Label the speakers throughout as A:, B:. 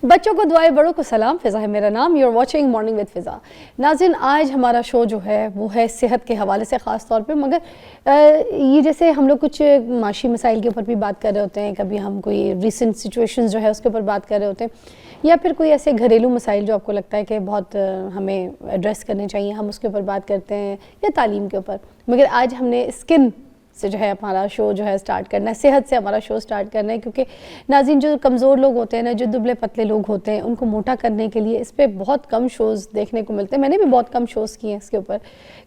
A: बच्चों को दुआएं, बड़ों को सलाम। फिज़ा है मेरा नाम। यूर वॉचिंग मॉर्निंग विद फ़िज़ा। नाज़रीन, आज हमारा शो जो है वो है सेहत के हवाले से ख़ास तौर पे, मगर ये जैसे हम लोग कुछ माशी मसाइल के ऊपर भी बात कर रहे होते हैं, कभी हम कोई रिसेंट सिचुएशंस जो है उसके ऊपर बात कर रहे होते हैं, या फिर कोई ऐसे घरेलू मसाइल जो आपको लगता है कि बहुत हमें एड्रेस करने चाहिए, हम उसके ऊपर बात करते हैं, या तालीम के ऊपर। मगर आज हमने स्किन से जो है हमारा शो जो है स्टार्ट करना है, सेहत से हमारा शो स्टार्ट करना है, क्योंकि नाज़रीन जो कमज़ोर लोग होते हैं ना, जो दुबले पतले लोग होते हैं, उनको मोटा करने के लिए इस पर बहुत कम शोज़ देखने को मिलते हैं। मैंने भी बहुत कम शोज़ किए हैं इसके ऊपर,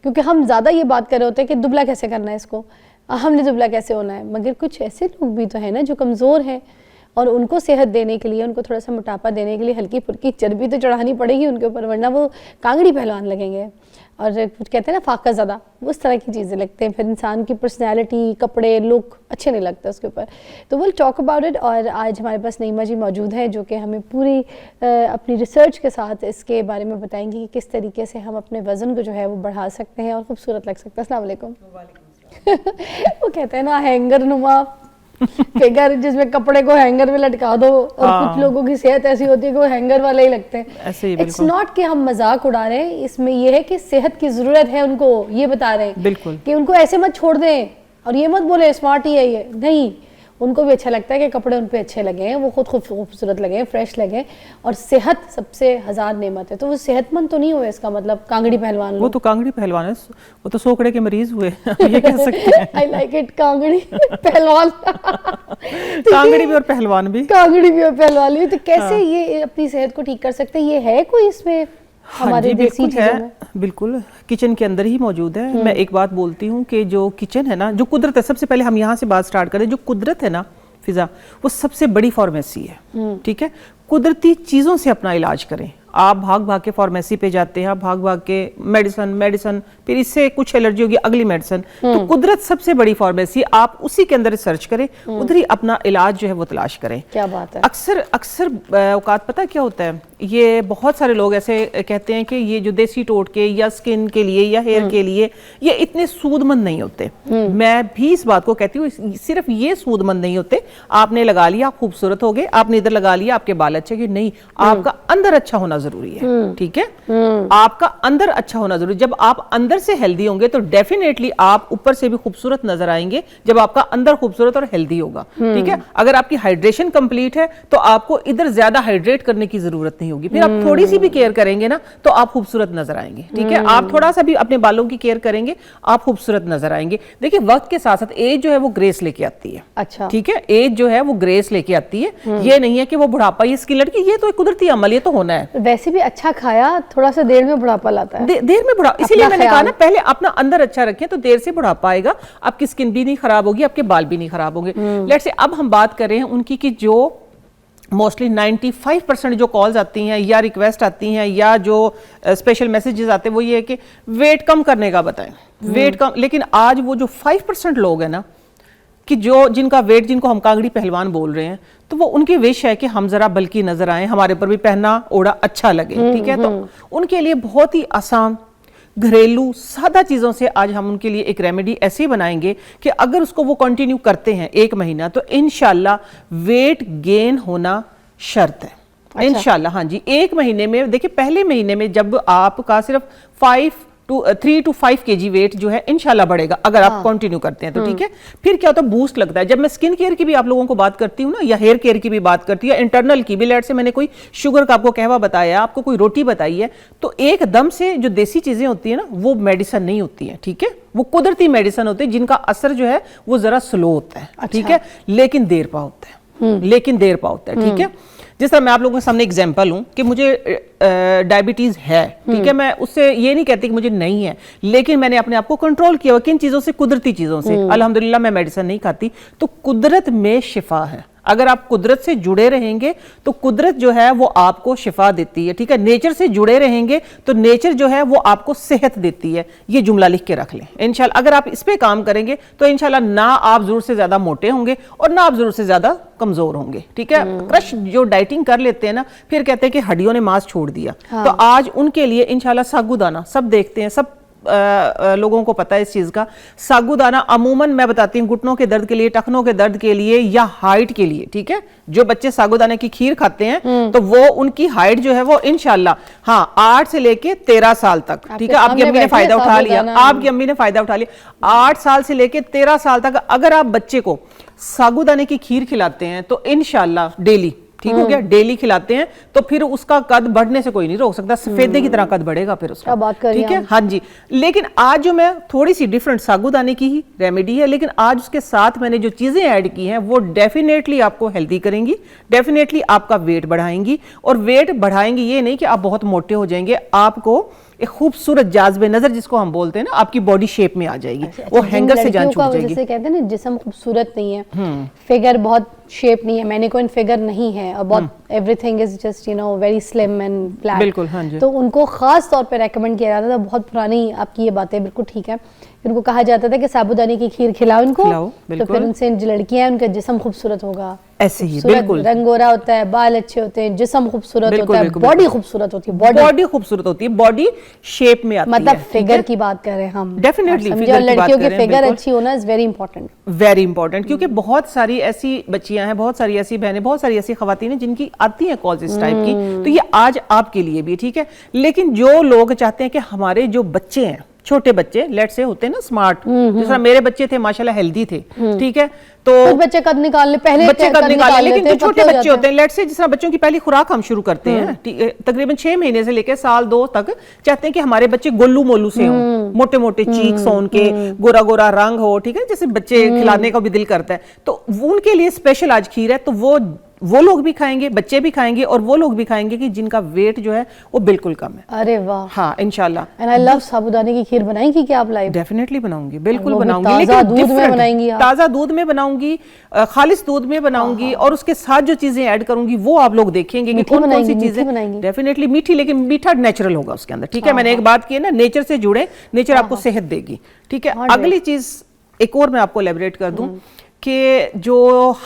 A: क्योंकि हम ज़्यादा ये बात कर रहे होते हैं कि दुबला कैसे करना है, इसको हमने दुबला कैसे होना है। मगर कुछ ऐसे लोग भी तो हैं ना जो कमज़ोर हैं, और उनको सेहत देने के लिए, उनको थोड़ा सा मोटापा देने के लिए हल्की फुल्की चर्बी तो चढ़ानी पड़ेगी उनके ऊपर, वरना वो कांगड़ी पहलवान लगेंगे। और कुछ कहते हैं ना फाका ज़्यादा, उस तरह की चीज़ें लगते हैं, फिर इंसान की पर्सनैलिटी, कपड़े, लुक अच्छे नहीं लगते उसके ऊपर। तो विल टॉक अबाउट इट। और आज हमारे पास नईमा जी मौजूद हैं जो कि हमें पूरी अपनी रिसर्च के साथ इसके बारे में बताएंगी कि किस तरीके से हम अपने वज़न को जो है वो बढ़ा सकते हैं और खूबसूरत लग सकते हैं। अस्सलाम वालेकुम। वो कहते हैं ना हैंगर नुमा फिगर, जिसमें कपड़े को हैंगर में लटका दो, और कुछ लोगों की सेहत ऐसी होती है कि वो हैंगर वाले ही लगते हैं। इट्स नॉट कि हम मजाक उड़ा रहे हैं, इसमें ये है कि सेहत की जरूरत है उनको, ये बता रहे हैं बिल्कुल कि उनको ऐसे मत छोड़ दें और ये मत बोले स्मार्ट ही है ये, नहीं, उनको भी अच्छा लगता है कि कपड़े उन पे अच्छे लगे, वो खुद खूबसूरत लगे, फ्रेश लगे। और सेहत सबसे हजार नेमत है, तो वो सेहतमंद तो नहीं हुए इसका मतलब कांगड़ी पहलवान।
B: वो तो कांगड़ी पहलवान है, वो तो सोकड़े के मरीज हुए ये कह सकते हैं।
A: आई लाइक इट, कांगड़ी पहलवान।
B: कांगड़ी भी और पहलवान भी,
A: कांगड़ी भी और पहलवान भी। तो कैसे ये अपनी सेहत को ठीक कर सकते हैं? ये है कोई इसमें हमारे देसी चीज़ों में?
B: बिल्कुल, किचन के अंदर ही मौजूद है। मैं एक बात बोलती हूँ कि जो किचन है ना, जो कुदरत है, सबसे पहले हम यहाँ से बात स्टार्ट करें। जो कुदरत है ना फिजा, वो सबसे बड़ी फार्मेसी है। ठीक है, कुदरती चीज़ों से अपना इलाज करें। आप भाग भाग के फार्मेसी पे जाते हैं, भाग भाग के मेडिसिन, फिर इससे कुछ एलर्जी होगी, अगली मेडिसिन। तो कुदरत सबसे बड़ी फार्मेसी, आप उसी के अंदर सर्च करें, उधर ही अपना इलाज जो है वो तलाश करें।
A: क्या बात है।
B: अक्सर औकात पता क्या होता है, ये बहुत सारे लोग ऐसे कहते हैं कि ये जो देसी टोटके या स्किन के लिए या हेयर के लिए ये इतने सूदमंद नहीं होते। मैं भी इस बात को कहती हूँ, सिर्फ ये सूदमंद नहीं होते। आपने लगा लिया, खूबसूरत हो गए, आपने इधर लगा लिया, आपके बाल अच्छे, कि नहीं, आपका अंदर अच्छा होना जरूरी है। ठीक है, आपका अंदर अच्छा होना जरूरी। जब आप अंदर से हेल्दी होंगे तो डेफिनेटली आप ऊपर से भी खूबसूरत नजर आएंगे, जब आपका अंदर खूबसूरत और हेल्दी होगा। ठीक है, अगर आपकी हाइड्रेशन कंप्लीट है तो आपको इधर ज्यादा हाइड्रेट करने की जरूरत नहीं होगी। फिर आप थोड़ी सी भी केयर करेंगे ना तो आप खूबसूरत नजर आएंगे। ठीक है, आप थोड़ा सा भी अपने बालों की केयर करेंगे, आप खूबसूरत नजर आएंगे। देखिए, वक्त के साथ साथ एज जो है वो ग्रेस लेके आती है। अच्छा, ठीक है, एज जो है वो ग्रेस लेके आती है। ये नहीं है कि वो बुढ़ापा, ये स्किन लड़की, ये तो कुदरती अमल, ये तो होना है।
A: वैसे भी अच्छा खाया थोड़ा सा देर में बुढ़ापा लाता है,
B: देर में बुढ़ापा। इसीलिए मैंने कहा ना, पहले अपना अंदर अच्छा रखें तो देर से बुढ़ापा आएगा, आपकी स्किन भी नहीं खराब होगी, आपके बाल भी नहीं खराब होंगे। लेट्स से अब हम बात कर रहे हैं उनकी कि जो मोस्टली 95% जो कॉल्स आती हैं या रिक्वेस्ट आती हैं या जो स्पेशल मैसेजेस आते हैं, वो ये है कि वेट कम करने का बताएं, वेट कम। लेकिन आज वो जो 5% लोग हैं ना, कि जो जिनका वेट, जिनको हम कांगड़ी पहलवान बोल रहे हैं, तो वो उनकी विश है कि हम जरा बल्कि नजर आए, हमारे ऊपर भी पहना ओढ़ा अच्छा लगे। ठीक है, तो उनके लिए बहुत ही आसान घरेलू सादा चीजों से आज हम उनके लिए एक रेमेडी ऐसी बनाएंगे कि अगर उसको वो कंटिन्यू करते हैं 1 महीना, तो इंशाल्लाह वेट गेन होना शर्त है। अच्छा। इंशाल्लाह, हाँ जी, 1 महीने में। देखिए, पहले महीने में जब आपका सिर्फ 3 to 5 kg वेट जो है इंशाल्लाह बढ़ेगा, अगर आप कंटिन्यू करते हैं तो। ठीक है, फिर क्या होता है, बूस्ट लगता है। जब मैं स्किन केयर की भी आप लोगों को बात करती हूँ ना, या हेयर केयर की भी बात करती हूँ, या इंटरनल की भी, लेट से मैंने कोई शुगर का आपको कहवा बताया, आपको कोई रोटी बताई है, तो एकदम से जो देसी चीजें होती है ना, वो मेडिसिन नहीं होती है। ठीक है, वो कुदरती मेडिसिन होती है, जिनका असर जो है वो जरा स्लो होता है। अच्छा। ठीक है, लेकिन देर पा होता है। ठीक है, जिस तरह मैं आप लोगों के सामने एग्जांपल हूं कि मुझे डायबिटीज है। ठीक है, मैं उससे ये नहीं कहती कि मुझे नहीं है, लेकिन मैंने अपने आप को कंट्रोल किया हुआ। किन चीजों से? कुदरती चीजों से। अल्हम्दुलिल्लाह, मैं मेडिसिन नहीं खाती। तो कुदरत में शिफा है। अगर आप कुदरत से जुड़े रहेंगे तो कुदरत जो है वो आपको शिफा देती है। ठीक है, नेचर से जुड़े रहेंगे तो नेचर जो है वो आपको सेहत देती है। ये जुमला लिख के रख लें। इंशाल्लाह अगर आप इस पे काम करेंगे तो इंशाल्लाह ना आप जरूर से ज्यादा मोटे होंगे और ना आप जरूर से ज्यादा कमजोर होंगे। ठीक है, क्रश जो डाइटिंग कर लेते हैं ना, फिर कहते हैं कि हड्डियों ने मांस छोड़ दिया। हाँ। तो आज उनके लिए इंशाल्लाह साबूदाना, सब देखते हैं, सब लोगों को पता है इस चीज का। साबूदाना अमूमन मैं बताती हूँ घुटनों के दर्द के लिए, टखनों के दर्द के लिए या हाइट के लिए, ठीक है। जो बच्चे साबूदाने की खीर खाते हैं तो वो उनकी हाइट जो है वो इंशाल्लाह 8 से लेके 13 साल तक, ठीक है। आपकी अम्मी ने फायदा उठा लिया, आपकी अम्मी ने फायदा उठा लिया। 8 साल से लेके 13 साल तक अगर आप बच्चे को साबूदाने की खीर खिलाते हैं तो इंशाल्लाह डेली, ठीक हो गया, डेली खिलाते हैं तो फिर उसका कद बढ़ने से कोई नहीं रोक सकता, सफेदे की तरह कद बढ़ेगा फिर उसका, ठीक है। हाँ जी, लेकिन आज जो मैं थोड़ी सी डिफरेंट साबूदाने की ही रेमेडी है, लेकिन आज उसके साथ मैंने जो चीजें ऐड की हैं वो डेफिनेटली आपको हेल्दी करेंगी, डेफिनेटली आपका वेट बढ़ाएंगी। और वेट बढ़ाएंगी ये नहीं कि आप बहुत मोटे हो जाएंगे, आपको एक खूबसूरत जाज़बे नजर जिसको हम बोलते हैं ना, आपकी बॉडी शेप में आ जाएगी। वो हैंगर से जान छूट जाएगी।
A: जैसे कहते हैं ना जिस्म खूबसूरत नहीं है, फिगर बहुत शेप नहीं है, मैंने कोई फिगर नहीं है और बहुत everything is just very slim and flat,
B: बिल्कुल, हाँ जी।
A: तो उनको खास तौर पे रेकमेंड किया जाता था। बहुत पुरानी आपकी ये बातें बिल्कुल ठीक है। उनको कहा जाता था कि साबूदाने की खीर खिलाओ इनको, तो फिर उनसे जो लड़कियां हैं उनका जिस्म खूबसूरत होगा।
B: ऐसे ही बिल्कुल,
A: रंग गोरा होता है, बाल अच्छे होते हैं, जिस्म खूबसूरत होता है, बॉडी खूबसूरत होती है, बॉडी
B: खूबसूरत होती है, बॉडी शेप में आती है।
A: मतलब फिगर की बात कर रहे हैं हम,
B: डेफिनेटली
A: लड़कियों की फिगर अच्छी होना is very important,
B: very important. क्योंकि बहुत सारी ऐसी बच्चियां हैं, बहुत सारी ऐसी बहनें, बहुत सारी ऐसी खवातीन हैं जिनकी आती हैं कॉल्स इस टाइप की, तो ये आज आपके लिए भी ठीक है। लेकिन जो लोग चाहते हैं कि हमारे जो बच्चे हैं, छोटे बच्चे लेट से होते हैं ना स्मार्ट, जिस तरह मेरे बच्चे थे माशाल्लाह हेल्दी थे, ठीक है, तो
A: बच्चे कद निकाल ले, पहले
B: बच्चे कद निकाल ले, लेकिन जो छोटे बच्चे होते हैं लेट से जिस तरह बच्चों की पहली खुराक हम शुरू करते हैं तकरीबन 6 महीने से लेकर साल 2 तक, चाहते हैं कि हमारे बच्चे गोल्लू मोलू से हों, मोटे मोटे चीक्स हो उनके, गोरा गोरा रंग हो, ठीक है, जैसे बच्चे खिलाने का भी दिल करता है, तो उनके लिए स्पेशल आज खीर है। तो वो लोग भी खाएंगे, बच्चे भी खाएंगे और वो लोग भी खाएंगे कि जिनका वेट जो है वो बिल्कुल कम है।
A: अरे वाह,
B: हाँ इंशाल्लाह।
A: एंड आई लव साबूदाने की खीर। बनाएंगी क्या आप लाइव?
B: डेफिनेटली बनाऊंगी, बिल्कुल बनाऊंगी,
A: लेकिन दूध में बनाएंगी आप?
B: ताजा दूध में बनाऊंगी, खालिस दूध में बनाऊंगी, और उसके साथ जो चीजें ऐड करूंगी वो आप लोग देखेंगे कि कौन कौन सी चीजें। डेफिनेटली मीठी, लेकिन मीठा नेचुरल होगा उसके अंदर, ठीक है। मैंने एक बात की है ना, नेचर से जुड़े, नेचर आपको सेहत देगी, ठीक है। अगली चीज एक और मैं आपको एलेबरेट कर दूं कि जो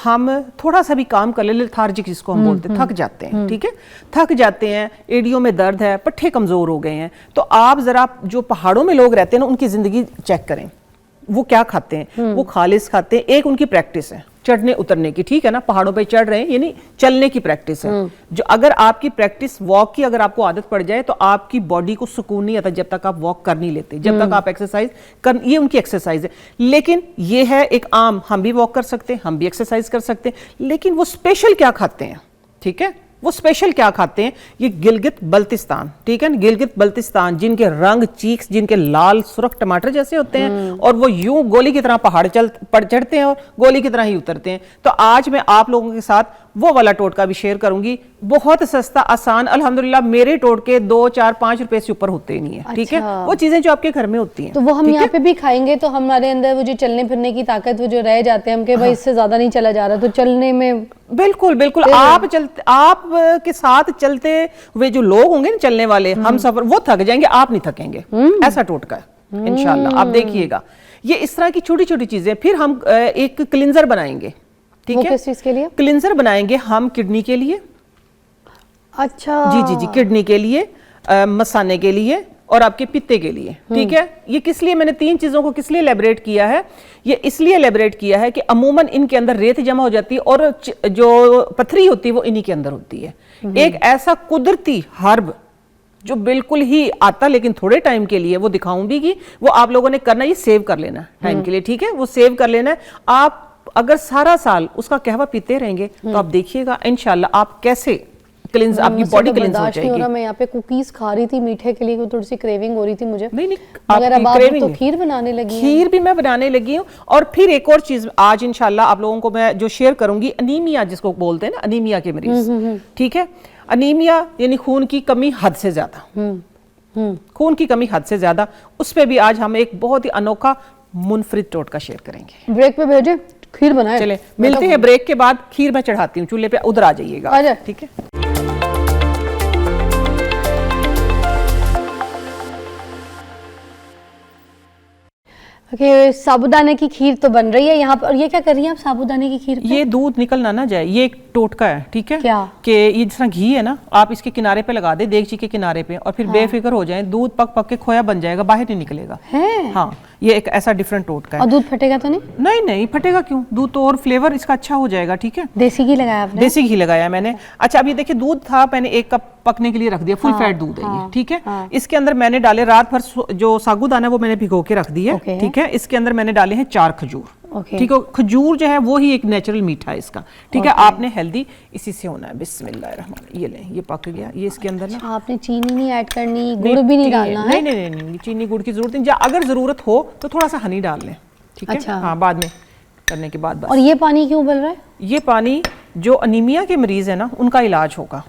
B: हम थोड़ा सा भी काम कर ले, लेथार्जिक जिसको हम बोलते हैं, थक जाते हैं, ठीक है, थक जाते हैं, एडियों में दर्द है, पट्टे कमजोर हो गए हैं, तो आप जरा जो पहाड़ों में लोग रहते हैं ना उनकी जिंदगी चेक करें, वो क्या खाते हैं, वो खालिस खाते हैं। एक उनकी प्रैक्टिस है चढ़ने उतरने की, ठीक है ना, पहाड़ों पे चढ़ रहे हैं, यानी चलने की प्रैक्टिस है। जो अगर आपकी प्रैक्टिस वॉक की अगर आपको आदत पड़ जाए तो आपकी बॉडी को सुकून नहीं आता जब तक आप वॉक कर नहीं लेते, जब तक आप एक्सरसाइज कर, ये उनकी एक्सरसाइज है। लेकिन ये है एक आम, हम भी वॉक कर सकते हैं, हम भी एक्सरसाइज कर सकते हैं, लेकिन वो स्पेशल क्या खाते हैं, ठीक है, वो स्पेशल क्या खाते हैं, ये गिलगित बल्तिस्तान, ठीक है ना, गिलगित बल्तिस्तान, जिनके रंग चीक्स, जिनके लाल सुरख टमाटर जैसे होते हैं और वो यूं गोली की तरह पहाड़ चढ़ते हैं और गोली की तरह ही उतरते हैं। तो आज मैं आप लोगों के साथ वो वाला टोटका भी शेयर करूंगी, बहुत सस्ता आसान, अल्हम्दुलिल्लाह मेरे टोटके 2, 4, 5 रुपए से ऊपर होते ही नहीं है, ठीक है। वो चीजें जो आपके घर में होती हैं,
A: तो वो हम यहाँ पे भी खाएंगे तो हमारे अंदर वो जो चलने फिरने की ताकत वो जो रह जाते हैं हम कि भाई इससे ज्यादा नहीं चला जा रहा, तो चलने में बिल्कुल बिल्कुल आप के साथ चलते हुए जो लोग होंगे ना, चलने वाले हम सफर, वो थक जाएंगे, आप नहीं थकेंगे। ऐसा टोटका है इंशाल्लाह, आप देखिएगा। ये इस तरह की छोटी छोटी चीजें। फिर हम एक क्लिंजर बनाएंगे, ठीक है। किस चीज के लिए
B: क्लिंजर बनाएंगे? हम किडनी के लिए।
A: अच्छा,
B: जी जी जी, किडनी के लिए, मसाने के लिए और आपके पित्ते के लिए, ठीक है। ये किस लिए मैंने 3 चीजों को किस लिए एलेबरेट किया है? ये इसलिए एलेबरेट किया है कि अमूमन इनके अंदर रेत जमा हो जाती है और जो पथरी होती है वो इन्हीं के अंदर होती है। एक ऐसा कुदरती हर्ब जो बिल्कुल ही आता, लेकिन थोड़े टाइम के लिए, वो दिखाऊंगी कि वो आप लोगों ने करना, ये सेव कर लेना टाइम के लिए, ठीक है, वो सेव कर लेना है। आप अगर सारा साल उसका कहवा पीते रहेंगे तो आप देखिएगा इंशाल्लाह आप कैसे क्लींस, आपकी बॉडी क्लींस हो जाएगी।
A: मैं यहाँ पे कुकीज खा रही थी मीठे के लिए, थोड़ी सी क्रेविंग हो रही थी मुझे।
B: नहीं,
A: अगर अब आप तो खीर बनाने लगी,
B: खीर भी मैं बनाने लगी हूँ। और फिर एक और चीज आज इंशाल्लाह आप लोगों को मैं जो शेयर करूंगी, अनीमिया जिसको बोलते हैं ना, अनीमिया के मरीज, ठीक है, अनीमिया यानी खून की कमी हद से ज्यादा, खून की कमी हद से ज्यादा, उस पर भी आज हम एक बहुत ही अनोखा मुनफरिद टोटका शेयर करेंगे।
A: ब्रेक पे भेजे, खीर बनाए।
B: चले मिलते हैं ब्रेक के बाद। खीर मैं चढ़ाती हूँ चूल्हे पे, उधर आ जाइएगा, ठीक है।
A: ओके, साबूदाने की खीर तो बन रही है यहाँ पर। और ये क्या कर रही है आप साबूदाने की खीर पे?
B: ये दूध निकलना ना जाए, ये एक टोटका है, ठीक है?
A: क्या?
B: कि ये जिस तरह घी है ना, आप इसके किनारे पे लगा दे, देगची के किनारे पे, और फिर बेफिक्र हो जाए, दूध पक पक के खोया बन जाएगा, बाहर नहीं निकलेगा
A: है?
B: हाँ, ये एक ऐसा डिफरेंट टोटका है।
A: और दूध फटेगा तो नहीं?
B: नहीं नहीं फटेगा क्यों, दूध तो और फ्लेवर इसका अच्छा हो जाएगा, ठीक है?
A: देसी घी लगाया आपने?
B: देसी घी लगाया मैंने। अच्छा, अब ये देखिए दूध था, मैंने 1 कप पकने के लिए रख दिया, फुल फैट दूध है ये, ठीक है? इसके अंदर मैंने डाले रात भर जो साबूदाना वो मैंने भिगो के रख दी है, ठीक है? इसके अंदर मैंने डाले हैं 4 खजूर, ठीक है? खजूर जो है वो ही एक नेचुरल मीठा है इसका, ठीक है? आपने हेल्दी इसी से होना है। बिस्मिल्लाहिर्रहमान, ये लें, ये पक गया, ये इसके अंदर ना
A: आपने चीनी नहीं ऐड करनी, गुड़ भी नहीं डालना है?
B: नहीं नहीं नहीं, चीनी गुड़ की जरूरत नहीं, अगर जरूरत हो तो थोड़ा सा हनी डाल लें, ठीक है?
A: अच्छा।
B: हाँ, बाद में करने के बाद।
A: और ये पानी क्यों उबल रहा है?
B: ये पानी जो अनीमिया के मरीज है ना, उनका इलाज होगा,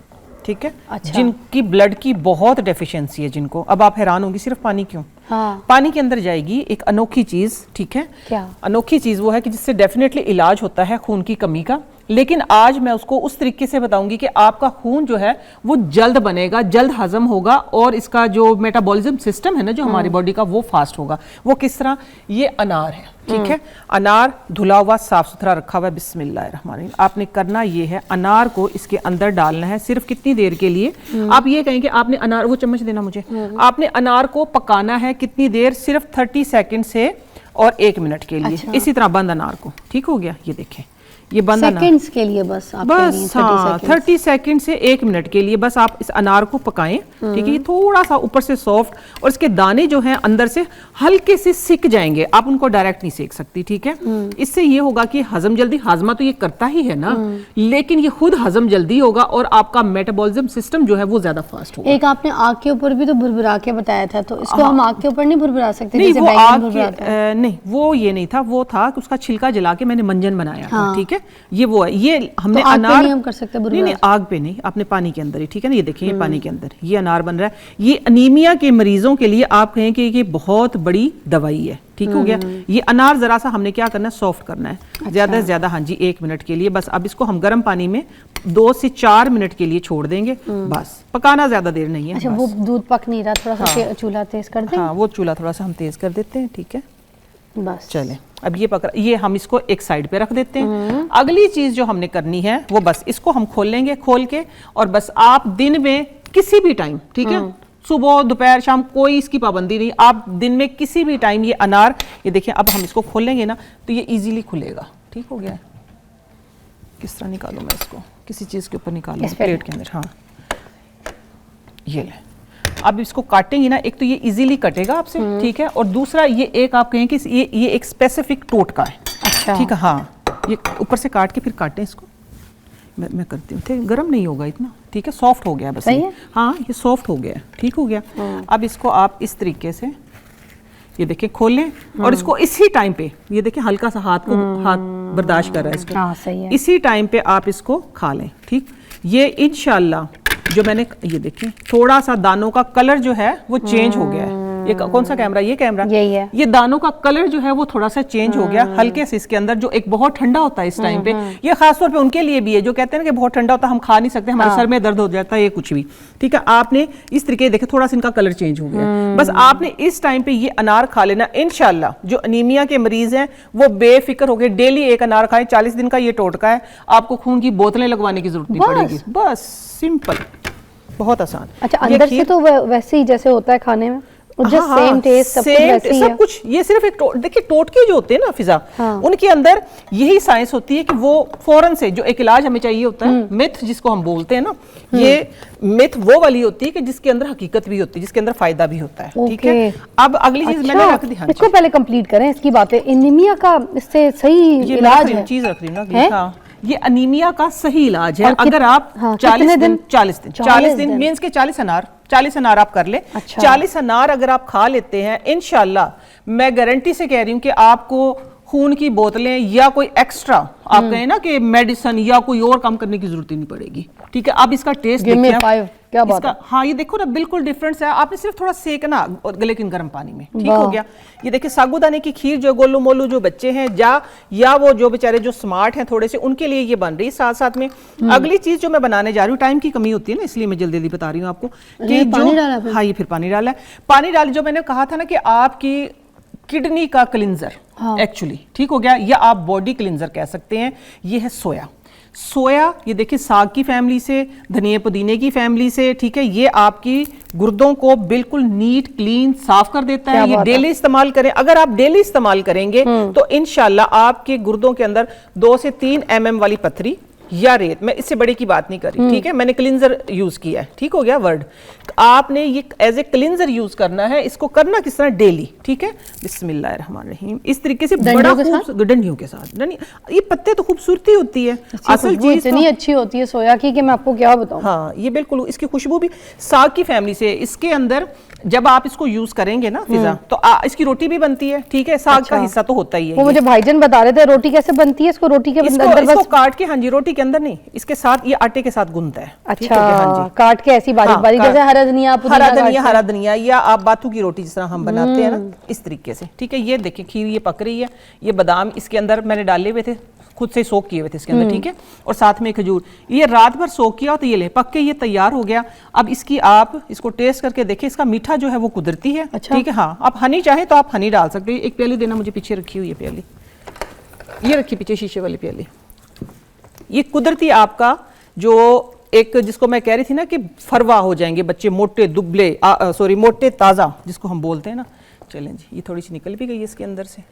B: ठीक है?
A: अच्छा।
B: जिनकी ब्लड की बहुत डेफिशिएंसी है, जिनको, अब आप हैरान होंगी सिर्फ पानी क्यों?
A: हाँ।
B: पानी के अंदर जाएगी एक अनोखी चीज, ठीक है?
A: क्या?
B: अनोखी चीज वो है कि जिससे डेफिनेटली इलाज होता है खून की कमी का, लेकिन आज मैं उसको उस तरीके से बताऊंगी कि आपका खून जो है वो जल्द बनेगा, जल्द हजम होगा, और इसका जो मेटाबॉलिज्म सिस्टम है ना जो हमारी बॉडी का, वो फास्ट होगा। वो किस तरह? ये अनार है, ठीक है? अनार धुला हुआ साफ सुथरा रखा हुआ है। बिस्मिल्लाहिर्रहमानिर्रहीम। आपने करना ये है, अनार को इसके अंदर डालना है। सिर्फ कितनी देर के लिए? आप ये कहेंगे आपने अनार, वो चम्मच देना मुझे, आपने अनार को पकाना है कितनी देर? सिर्फ 30 सेकंड से और 1 मिनट के लिए। अच्छा। इसी तरह बंद अनार को, ठीक हो गया? ये देखें, ये बंद
A: सेकंड्स के लिए बस आप
B: बस, हाँ, 30 सेकंड से 1 मिनट के लिए बस आप इस अनार को पकाएं, ठीक है? ये थोड़ा सा ऊपर से सॉफ्ट, और इसके दाने जो हैं अंदर से हल्के से सिक जाएंगे, आप उनको डायरेक्ट नहीं सेक सकती, ठीक है? इससे ये होगा कि हजम जल्दी, हाजमा तो ये करता ही है ना, लेकिन ये खुद हजम जल्दी होगा, और आपका मेटाबॉलिज्म सिस्टम जो है वो ज्यादा फास्ट होगा।
A: एक आपने आग के ऊपर भी तो भुरभुरा के बताया था, तो इसको हम आग के ऊपर नहीं भुरभुरा सकते?
B: नहीं, वो आग के, नहीं, वो ये नहीं था, वो था कि उसका छिलका जला के मैंने मंजन बनाया था, ठीक है? ये वो है, ये हमने
A: तो
B: अनार
A: नहीं हम कर सकते?
B: नहीं, आग पे नहीं, आपने पानी के अंदर ही, ठीक है ना? ये देखिए, ये पानी के अंदर ये अनार बन रहा है। ये अनीमिया के मरीजों के लिए आप कहें कि ये बहुत बड़ी दवाई है, ठीक हो गया? ये अनार जरा सा हमने क्या करना है, सॉफ्ट करना है। अच्छा। ज्यादा से ज्यादा, हाँ जी, 1 मिनट के लिए बस। अब इसको हम गर्म पानी में 2 से 4 मिनट के लिए छोड़ देंगे, बस। पकाना ज्यादा देर नहीं है।
A: अच्छा, वो दूध पक नहीं रहा, थोड़ा सा चूल्हा तेज कर दें?
B: हाँ, वो चूल्हा थोड़ा सा हम तेज कर देते हैं, ठीक है?
A: बस
B: चलें, अब ये पक रहा, ये हम इसको एक साइड पे रख देते हैं। अगली चीज जो हमने करनी है वो बस इसको हम खोल लेंगे, खोल के, और बस आप दिन में किसी भी टाइम, ठीक है? सुबह, दोपहर, शाम, कोई इसकी पाबंदी नहीं, आप दिन में किसी भी टाइम ये अनार, ये देखिए, अब हम इसको खोल लेंगे ना तो ये इजीली खुलेगा, ठीक हो गया? किस तरह निकालूं मैं इसको? किसी चीज के ऊपर निकालूं, प्लेट के अंदर, हाँ, ये ले। अब इसको काटेंगे ना, एक तो ये इजीली कटेगा आपसे, ठीक है? और दूसरा ये एक आप कहें कि ये एक स्पेसिफिक टोटका है। अच्छा। ठीक है, हाँ, ये ऊपर से काट के फिर काटें इसको। मैं करती हूँ, गर्म नहीं होगा इतना, ठीक है? सॉफ्ट हो गया बस,
A: सही है?
B: हाँ, ये सॉफ्ट हो गया, ठीक हो गया? अब इसको आप इस तरीके से, ये देखिए, खोल लें, और इसको इसी टाइम पे, ये देखिए, हल्का सा हाथ बर्दाश्त कर रहा है इसको।
A: हाँ, सही है।
B: इसी टाइम पे आप इसको खा लें, ठीक? ये इंशाल्लाह जो मैंने, ये देखिए, थोड़ा सा दानों का कलर जो है वो चेंज हो गया है। ये कौन सा कैमरा? ये कैमरा,
A: यही है।
B: ये दानों का कलर जो है वो थोड़ा सा चेंज हो गया हल्के से इसके अंदर, जो एक बहुत ठंडा होता है इस टाइम पे। ये खासतौर पे उनके लिए भी है जो कहते हैं ना कि बहुत ठंडा होता है, हम खा नहीं सकते, हमारे सर में दर्द हो जाता है, ये कुछ भी, ठीक है? आपने इस तरीके देखे, थोड़ा सा इनका कलर चेंज हो गया, बस आपने इस टाइम पे ये अनार खा लेना। इंशाल्लाह जो अनीमिया के मरीज हैं वो बेफिक्र हो गए, डेली एक अनार खाएं। 40 दिन का ये टोटका है, आपको खून की बोतलें लगवाने की जरूरत नहीं पड़ेगी, बस सिंपल, बहुत आसान।
A: अच्छा, अंदर से तो वैसे ही जैसे होता है खाने में, सेम टेस्ट, सब कुछ वैसे ही है।
B: सब कुछ, ये सिर्फ एक देखिए, टोटके जो होते हैं ना फिजा, उनके अंदर यही साइंस होती है कि वो फौरन से जो एक इलाज हमें चाहिए होता है, मिथ जिसको हम बोलते हैं ना, ये मिथ वो वाली होती है कि जिसके अंदर हकीकत भी होती है, जिसके अंदर फायदा भी होता है, ठीक है? अब अगली चीज मैंने रख दी,
A: इसको पहले कंप्लीट करें इसकी बातें। एनीमिया का इससे सही इलाज है?
B: चीज रख रही हूँ ना, ये अनीमिया का सही इलाज है। अगर आप 40 दिन मींस के 40 अनार आप कर ले। अच्छा। 40 अनार अगर आप खा लेते हैं, इंशाल्लाह मैं गारंटी से कह रही हूँ कि आपको खून की बोतलें या कोई एक्स्ट्रा आप कहें ना कि मेडिसिन या कोई और काम करने की जरूरत ही नहीं पड़ेगी, ठीक है? अब इसका टेस्ट देखिए, क्या बात है? हाँ, ये देखो ना, बिल्कुल डिफरेंस है। आपने सिर्फ थोड़ा सेकना, लेकिन गर्म पानी में, ठीक हो गया? ये देखिए, साबूदाने की खीर जो गोलू मोलू जो बच्चे हैं या वो जो बेचारे जो स्मार्ट हैं थोड़े से, उनके लिए ये बन रही है। साथ साथ में अगली चीज जो मैं बनाने जा रही हूँ, टाइम की कमी होती है ना, इसलिए मैं जल्दी जल्दी बता रही हूँ आपको कि जो, हाँ, ये फिर पानी डाला है। पानी डाल, जो मैंने कहा था ना कि आपकी किडनी का क्लिंजर एक्चुअली, ठीक हो गया, या आप बॉडी क्लिंजर कह सकते हैं। ये है सोया। सोया ये देखिए साग की फैमिली से, धनिया पुदीने की फैमिली से, ठीक है, ये आपकी गुर्दों को बिल्कुल नीट क्लीन साफ कर देता है। ये डेली इस्तेमाल करें, अगर आप डेली इस्तेमाल करेंगे तो इंशाल्लाह आपके गुर्दों के अंदर 2 से 3 mm वाली पथरी या रेत, मैं इससे बड़े की बात नहीं कर रही, ठीक है, मैंने क्लिंजर यूज किया है, ठीक हो गया वर्ड। आपने ये एज ए क्लिंजर यूज करना है। इसको करना किस तरह, डेली, ठीक है, बिस्मिल्लाहिर्रहमानिर्रहीम, इस तरीके से बड़ा खूबसूरत डंडियों के साथ। ये पत्ते तो खूबसूरती होती है, असल चीज
A: इतनी अच्छी होती है सोया की कि मैं आपको क्या बताऊं।
B: हाँ, ये बिल्कुल, इसकी खुशबू भी साग की फैमिली से। इसके अंदर जब आप इसको यूज करेंगे ना फिजा, तो इसकी रोटी भी बनती है, ठीक है, साग का हिस्सा तो होता ही है।
A: वो मुझे भाईजान बता रहे थे रोटी कैसे बनती है, इसको रोटी के अंदर
B: बस काट के, हाँ जी, रोटी के अंदर नहीं, इसके साथ ये आटे के साथ गूंथता है।
A: अच्छा, हाँ, काट के ऐसी बारीक बारीक, जैसे हरा धनिया
B: या आप बातू की रोटी जिस तरह हम बनाते हैं ना, इस तरीके से, ठीक है। ये देखिए खीर ये पक रही है, ये बादाम इसके अंदर मैंने डाले हुए थे, खुद से सोक किए हुए थे इसके अंदर, ठीक है, और साथ में खजूर, ये रात भर सोक किया तो ये ले पक के ये तैयार हो गया। अब इसकी आप इसको टेस्ट करके देखिए, इसका मीठा जो है वो कुदरती है, ठीक है। हाँ, आप हनी चाहे तो आप हनी डाल सकते हैं। एक प्याली देना मुझे, पीछे रखी हुई है प्याली, ये रखी पीछे शीशे वाली प्याली। ये कुदरती आपका जो एक, जिसको मैं कह रही थी ना कि फरवा हो जाएंगे बच्चे, मोटे दुबले, सॉरी मोटे ताज़ा जिसको हम बोलते हैं ना। चलें जी, ये थोड़ी सी निकल भी गई है इसके अंदर से।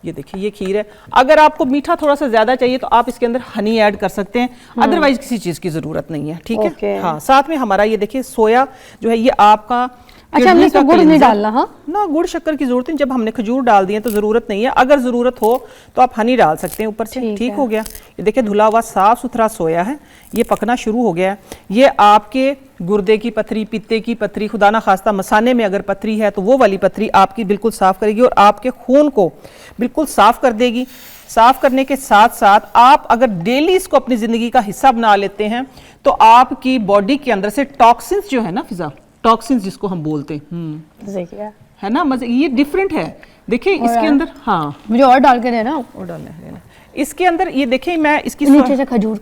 B: ये देखिए ये खीर है। अगर आपको मीठा थोड़ा सा ज्यादा चाहिए तो आप इसके अंदर हनी ऐड कर सकते हैं, अदरवाइज किसी चीज की जरूरत नहीं है, ठीक है। हाँ, साथ में हमारा ये देखिए सोया जो है, ये आपका,
A: अच्छा, हमने इसमें गुड़ नहीं डालना? हाँ
B: ना, गुड़ शक्कर की जरूरत नहीं, जब हमने खजूर डाल दिए तो जरूरत नहीं है। अगर जरूरत हो तो आप हनी डाल सकते हैं ऊपर से, ठीक हो गया। ये देखिए धुला हुआ साफ सुथरा सोया है, ये पकना शुरू हो गया है। ये आपके गुर्दे की पथरी, पित्ते की पथरी, खुदा ना खास्ता मसाने में अगर पथरी है तो वो वाली पथरी आपकी बिल्कुल साफ करेगी और आपके खून को बिल्कुल साफ कर देगी। साफ करने के साथ साथ आप अगर डेली इसको अपनी जिंदगी का हिस्सा बना लेते हैं तो आपकी बॉडी के अंदर से टॉक्सिन्स जो है ना फिजा, टॉक्सिन्स जिसको हम बोलते हैं, है ना, मजे ये डिफरेंट है। देखिए इसके अंदर, हाँ
A: मुझे और डाल के देना,
B: और डालना है इसके अंदर। ये देखिए मैं इसकी
A: नीचे से खजूर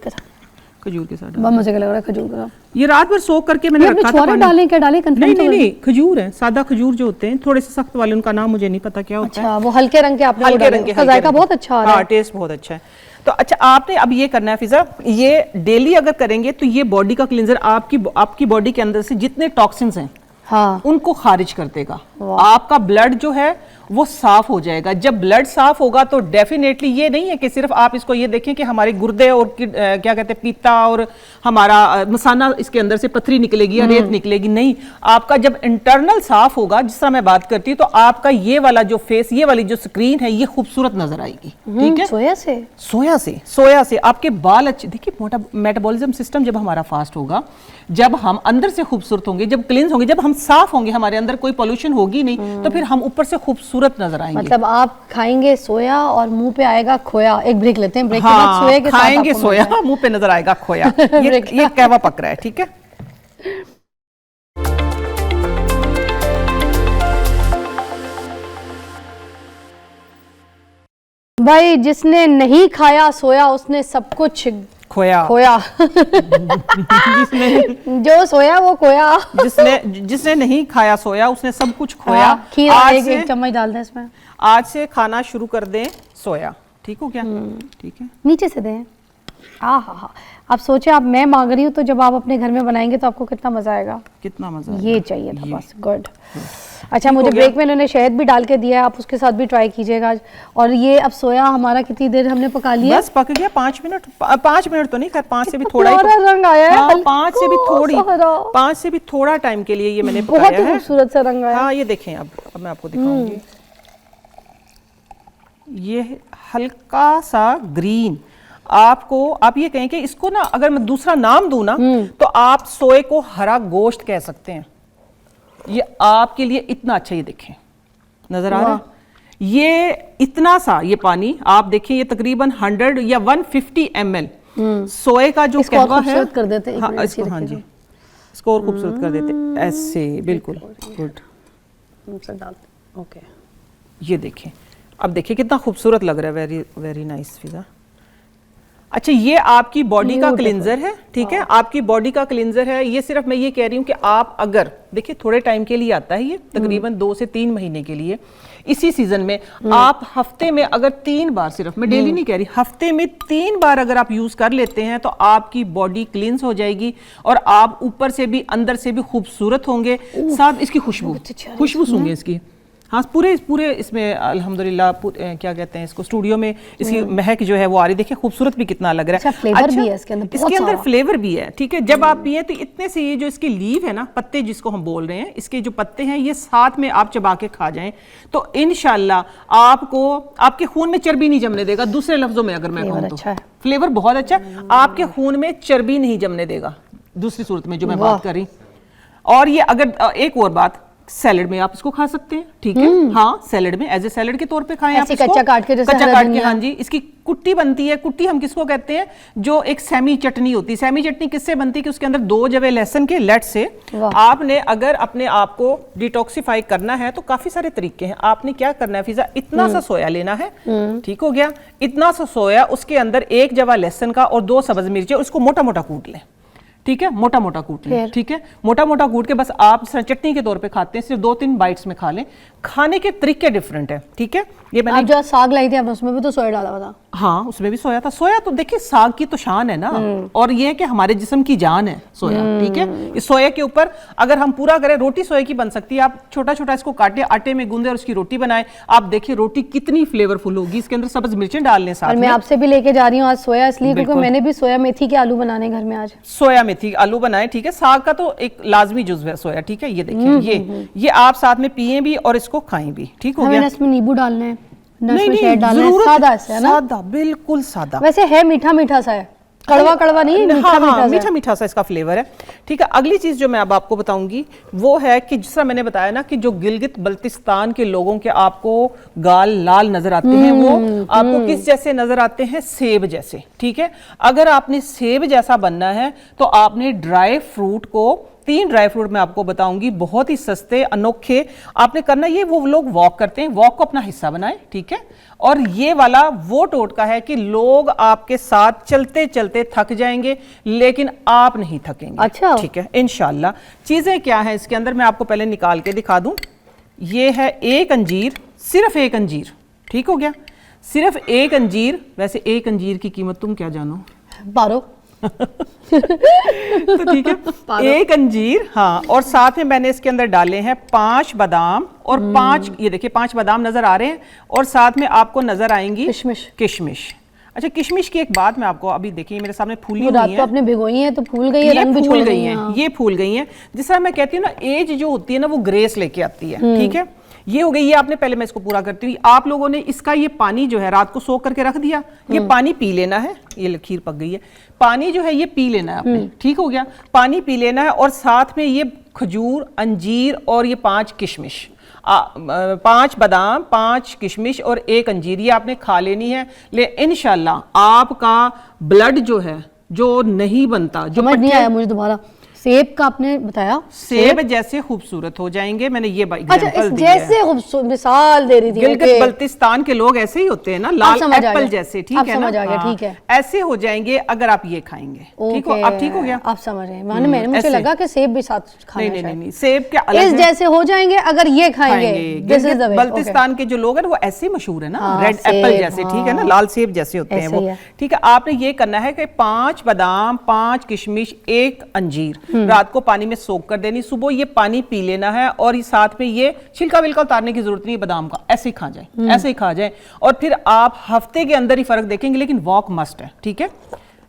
A: के साथ
B: बहुत
A: मजे का लग रहा है खजूर का।
B: ये रात भर सोख करके मैंने रखा था।
A: डालें क्या डालें?
B: नहीं, खजूर है, सादा खजूर जो होते हैं, थोड़े से सख्त वाले, उनका नाम मुझे नहीं पता क्या होता है।
A: अच्छा, वो हल्के रंग के आपने,
B: हल्के रंग के,
A: जायका बहुत अच्छा आ रहा है,
B: टेस्ट बहुत अच्छा है। तो अच्छा, आपने अब ये करना है फिजा, ये डेली अगर करेंगे तो ये बॉडी का क्लींजर आपकी बॉडी के अंदर से जितने टॉक्सिन्स हैं, हाँ, उनको खारिज कर देगा। आपका ब्लड जो है वो साफ हो जाएगा। जब ब्लड साफ होगा तो डेफिनेटली ये नहीं है कि सिर्फ आप इसको ये देखें कि हमारे गुर्दे और क्या कहते हैं पीता और हमारा मसाना इसके अंदर से पथरी निकलेगी या रेत निकलेगी, नहीं। आपका जब इंटरनल साफ होगा, जिस तरह मैं बात करती हूँ, तो आपका ये वाला जो फेस, ये वाली जो स्क्रीन है, ये खूबसूरत नजर आएगी, ठीक है। सोया से आपके बाल अच्छे, देखिए मेटाबॉलिज्म सिस्टम जब हमारा फास्ट होगा, जब हम अंदर से खूबसूरत होंगे, जब क्लींस होंगे, जब हम साफ होंगे, हमारे अंदर कोई पोल्यूशन होगी नहीं, तो फिर हम ऊपर से खूबसूरत नजर आएंगे।
A: मतलब आप खाएंगे सोया और मुंह पे आएगा खोया। एक ब्रेक लेते हैं, ब्रेक
B: हाँ,
A: के बाद सोया के
B: खाएंगे सोया, मुंह पे नजर आएगा खोया। ये कहवा पक रहा है, ठीक है।
A: भाई जिसने नहीं खाया सोया उसने सब कुछ खोया। जो सोया वो खोया।
B: जिसने नहीं खाया सोया उसने सब कुछ खोया।
A: खीर एक चम्मच डाल दें इसमें।
B: आज से खाना शुरू कर दें सोया, ठीक हो क्या? ठीक है,
A: नीचे से दें। हाँ, आप सोचे, आप मैं मांग रही हूँ तो जब आप अपने घर में बनाएंगे तो आपको कितना मजा आएगा,
B: कितना मजा
A: ये चाहिए था बस। गुड। अच्छा, मुझे ब्रेक में इन्होंने शहद भी डाल के दिया है, आप उसके साथ भी ट्राई कीजिएगा। और ये अब सोया हमारा कितनी देर हमने पका लिया?
B: बस पक गया, 5 मिनट। 5 मिनट तो नहीं, खैर 5 से भी थोड़ा ही
A: रंग आया है।
B: 5 से भी थोड़ा टाइम के लिए ये मैंने पकाया है।
A: बहुत खूबसूरत सा रंग आया।
B: हाँ, ये देखें, अब मैं आपको दिखाऊंगी। ये हल्का सा ग्रीन, आप ये कहें कि इसको ना, अगर मैं दूसरा नाम दूं ना, तो आप सोए को हरा गोश्त कह सकते हैं। ये आपके लिए इतना अच्छा, ये देखें, नजर आ रहा है? ये इतना सा, ये पानी आप देखें, ये तकरीबन 100 या 150 ml सोए का जो कहवा है,
A: कर देते हैं।
B: हाँ, इसको, हाँ जी, इसको और खूबसूरत कर देते ऐसे, बिल्कुल गुड।
A: ओके,
B: ये देखें, अब देखिए कितना खूबसूरत लग रहा है। वेरी वेरी नाइस फिजा। अच्छा, ये आपकी बॉडी का क्लिंजर है, ठीक है, आपकी बॉडी का क्लिंजर है। ये सिर्फ मैं ये कह रही हूँ कि आप अगर देखिए थोड़े टाइम के लिए आता है ये, तकरीबन 2 से 3 महीने के लिए, इसी सीजन में आप हफ्ते में अगर 3 बार, सिर्फ मैं डेली नहीं कह रही, हफ्ते में 3 बार अगर आप यूज कर लेते हैं तो आपकी बॉडी क्लींस हो जाएगी और आप ऊपर से भी अंदर से भी खूबसूरत होंगे। साथ इसकी खुशबू सूंघे इसकी, हाँ पूरे इसमें अल्हम्दुलिल्लाह क्या कहते हैं इसको, स्टूडियो में इसकी महक जो है वो आ रही, देखिए खूबसूरत भी कितना लग रहा है।
A: फ्लेवर भी है इसके अंदर
B: फ्लेवर भी है, ठीक है। जब आप पिए तो इतने से ये जो इसकी लीव है ना, पत्ते जिसको हम बोल रहे हैं, इसके जो पत्ते हैं ये साथ में आप चबा के खा जाएं तो इंशाल्लाह आपको आपके खून में चर्बी नहीं जमने देगा। दूसरे लफ्जों में अगर मैं कहूँ तो फ्लेवर बहुत अच्छा, आपके खून में चर्बी नहीं जमने देगा, दूसरी सूरत में जो मैं बात कर रही। और ये अगर एक और बात, सैलेड में आप इसको खा सकते हैं, ठीक है, हाँ सैलेड में एज ए सैलेड के तौर पे खाएं आप इसको,
A: कच्चा काट के,
B: कच्चा काट के, हाँ जी। इसकी कुट्टी बनती है, कुट्टी हम किसको कहते हैं, जो एक सेमी चटनी होती है। सेमी चटनी किससे बनती है कि उसके अंदर 2 जवे लहसुन के लेट से आपने अगर अपने आप को डिटॉक्सिफाई करना है तो काफी सारे तरीके हैं। आपने क्या करना है फिजा, इतना सा सोया लेना है, ठीक हो गया, इतना सा सोया, उसके अंदर 1 जवा लहसुन का और 2 सब्ज मिर्चें, उसको मोटा मोटा कूट लें, ठीक है, मोटा मोटा कूट लें, ठीक है, मोटा मोटा कूट के बस आप चटनी के तौर पे खाते हैं, सिर्फ 2-3 बाइट्स में खा लें। खाने के तरीके डिफरेंट है, ठीक है। ये मैंने
A: आप जो साग लाई थी आपने उसमें भी तो सोया डाला हुआ था।
B: हाँ उसमें भी सोया था। सोया तो देखिए साग की तो शान है ना, और ये है कि हमारे जिस्म की जान है सोया, ठीक है। इस सोया के ऊपर अगर हम पूरा करें, रोटी सोया की बन सकती है। आप छोटा छोटा इसको काटे, आटे में गूंदे और उसकी रोटी बनाए, आप देखिए रोटी कितनी फ्लेवरफुल होगी। इसके अंदर सब्ज मिर्चें डाल लें साथ में।
A: मैं आपसे भी लेके जा रही हूँ आज सोया, इसलिए क्योंकि मैंने भी सोया मेथी के आलू बनाने घर में आज।
B: सोया मेथी आलू बनाए, ठीक है। साग का तो एक लाजमी जुज़्व है सोया, ठीक है। ये देखिए ये आप साथ में पिए भी और इसको खाएं भी, ठीक हो गया।
A: इसमें नींबू डालना है,
B: नहीं,
A: डालना है, सादा है ना,
B: सादा, बिल्कुल सादा।
A: वैसे है मीठा मीठा सा है, कड़वा कड़वा नहीं,
B: मीठा मीठा सा इसका फ्लेवर है, ठीक है। अगली चीज जो मैं अब आपको बताऊंगी वो है कि जिस तरह मैंने बताया ना कि जो गिलगित बल्तिस्तान के लोगों के आपको गाल लाल नजर आते हैं, वो आपको किस जैसे नजर आते हैं, सेब जैसे, ठीक है। अगर आपने सेब जैसा बनना है तो आपने ड्राई फ्रूट को, 3 ड्राई फ्रूट मैं आपको बताऊंगी, बहुत ही सस्ते अनोखे। आपने करना ये, वो लोग वॉक करते हैं, वॉक को अपना हिस्सा बनाएं, ठीक है। और ये वाला वो टोटका है कि लोग आपके साथ चलते चलते थक जाएंगे लेकिन आप नहीं थकेंगे,
A: अच्छा,
B: ठीक है, इंशाल्लाह। चीजें क्या है इसके अंदर मैं आपको पहले निकाल के दिखा दूं। ये है 1 अंजीर, सिर्फ 1 अंजीर, ठीक हो गया, सिर्फ 1 अंजीर। वैसे 1 अंजीर की कीमत तुम क्या जानो,
A: 12
B: तो ठीक है, 1 अंजीर, हाँ। और साथ में मैंने इसके अंदर डाले हैं 5 बादाम और 5, ये देखिए 5 बादाम नजर आ रहे हैं, और साथ में आपको नजर आएंगी किशमिश। अच्छा, किशमिश की एक बात मैं आपको, अभी देखिए मेरे सामने फूली हुई है,
A: तो आपने भिगोई है तो फूल गई है, रंग भी छोड़ गई है,
B: ये फूल गई है। जिस तरह मैं कहती हूँ ना, एज जो होती है ना वो ग्रेस लेके आती है, ठीक है। ये हो गई, ये आपने पहले, मैं इसको पूरा करती हूँ। आप लोगों ने इसका ये पानी जो है रात को सोख करके रख दिया, ये पानी पी लेना है। ये खीर पक गई है, पानी जो है ये पी लेना है आपने, ठीक हो गया, पानी पी लेना है। और साथ में ये खजूर, अंजीर और ये 5 किशमिश, 5 बादाम, 5 किशमिश और 1 अंजीर, ये आपने खा लेनी है। ले इंशाल्लाह आपका ब्लड जो है, जो नहीं बनता, जो
A: नहीं आया मुझे दोबारा, सेब का आपने बताया,
B: सेब जैसे खूबसूरत हो जाएंगे। मैंने ये
A: एग्जांपल दी है, जैसे खूबसूरत मिसाल दे रही थी।
B: गिलगित बल्तिस्तान के लोग ऐसे ही होते हैं ना, लाल एप्पल जैसे, ठीक है ना,
A: ठीक है,
B: ऐसे हो जाएंगे अगर आप ये खाएंगे, ठीक हो, अब ठीक हो गया,
A: आप समझ रहे हैं। मैंने मुझे लगा कि सेब भी साथ खाना है।
B: नहीं, सेब के अलग
A: इस जैसे हो जाएंगे अगर ये खाएंगे।
B: बल्तिस्तान के जो लोग हैं वो ऐसे मशहूर है ना, रेड एप्पल जैसे, ठीक है ना, लाल सेब जैसे होते हैं वो, ठीक है। आपने ये करना है कि 5 बादाम, 5 किशमिश, 1 अंजीर रात को पानी में सोख कर देनी, सुबह ये पानी पी लेना है। और ये साथ में ये छिलका विलका उतारने की जरूरत नहीं है बादाम का, ऐसे ही खा जाए, ऐसे ही खा जाए। और फिर आप हफ्ते के अंदर ही फर्क देखेंगे, लेकिन वॉक मस्ट है, ठीक है।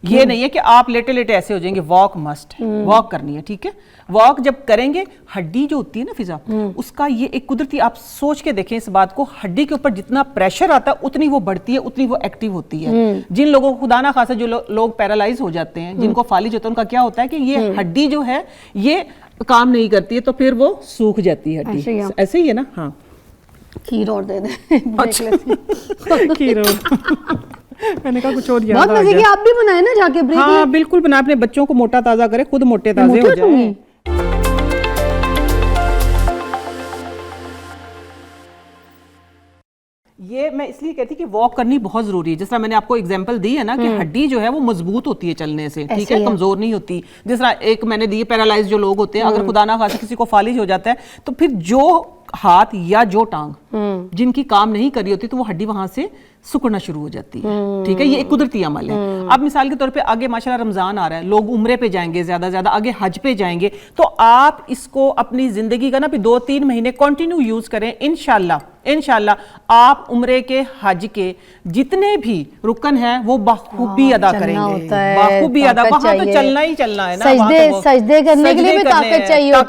B: ये नहीं है कि आप लेटे लेटे ऐसे हो जाएंगे, वॉक मस्ट है, वॉक करनी है, ठीक है। वॉक जब करेंगे, हड्डी जो होती है ना फिजा, उसका ये एक कुदरती, आप सोच के देखें इस बात को, हड्डी के ऊपर जितना प्रेशर आता है उतनी वो बढ़ती है, उतनी वो एक्टिव होती है। जिन लोगों को खुदा ना खासा जो लोग पैरालाइज हो जाते हैं, जिनको फालिज होता है, उनका क्या होता है कि ये हड्डी जो है ये काम नहीं करती है, तो फिर वो सूख जाती है हड्डी, ऐसे ही है ना। हाँ,
A: खीर और दे दे।
B: खीर और मैंने कहा कुछ और याद
A: बहुत मजे की, आप भी बनाए ना जाके ब्रेक।
B: हाँ बिल्कुल बना, अपने बच्चों को मोटा ताजा करे, खुद मोटे ताजे हो जाए। ये मैं इसलिए कहती कि वॉक करनी बहुत जरूरी है। जिस तरह मैंने आपको एग्जांपल दी है ना कि हड्डी जो है वो मजबूत होती है चलने से, ठीक है, कमजोर नहीं होती। जिस तरह एक मैंने दी पैरालाइज जो लोग होते हैं, अगर खुदा ना खास्ता किसी को फालिज हो जाता है तो फिर जो हाथ या जो टांग जिनकी काम नहीं कर रही होती तो वो हड्डी वहां से सुकड़ना शुरू हो जाती है, ठीक है। ये एक कुदरती अमल है। अब मिसाल के तौर पे आगे माशाल्लाह रमजान आ रहा है, लोग उम्रे पे जाएंगे, ज्यादा आगे हज पे जाएंगे, तो आप इसको अपनी जिंदगी का ना 2-3 महीने कंटिन्यू यूज करें। इंशाल्लाह आप उम्रे के हज के जितने भी रुकन हैं वो बखूबी अदा करेंगे, बखूबी अदा। वहां तो चलना ही चलना है ना,
A: सजदे करने के लिए भी ताकत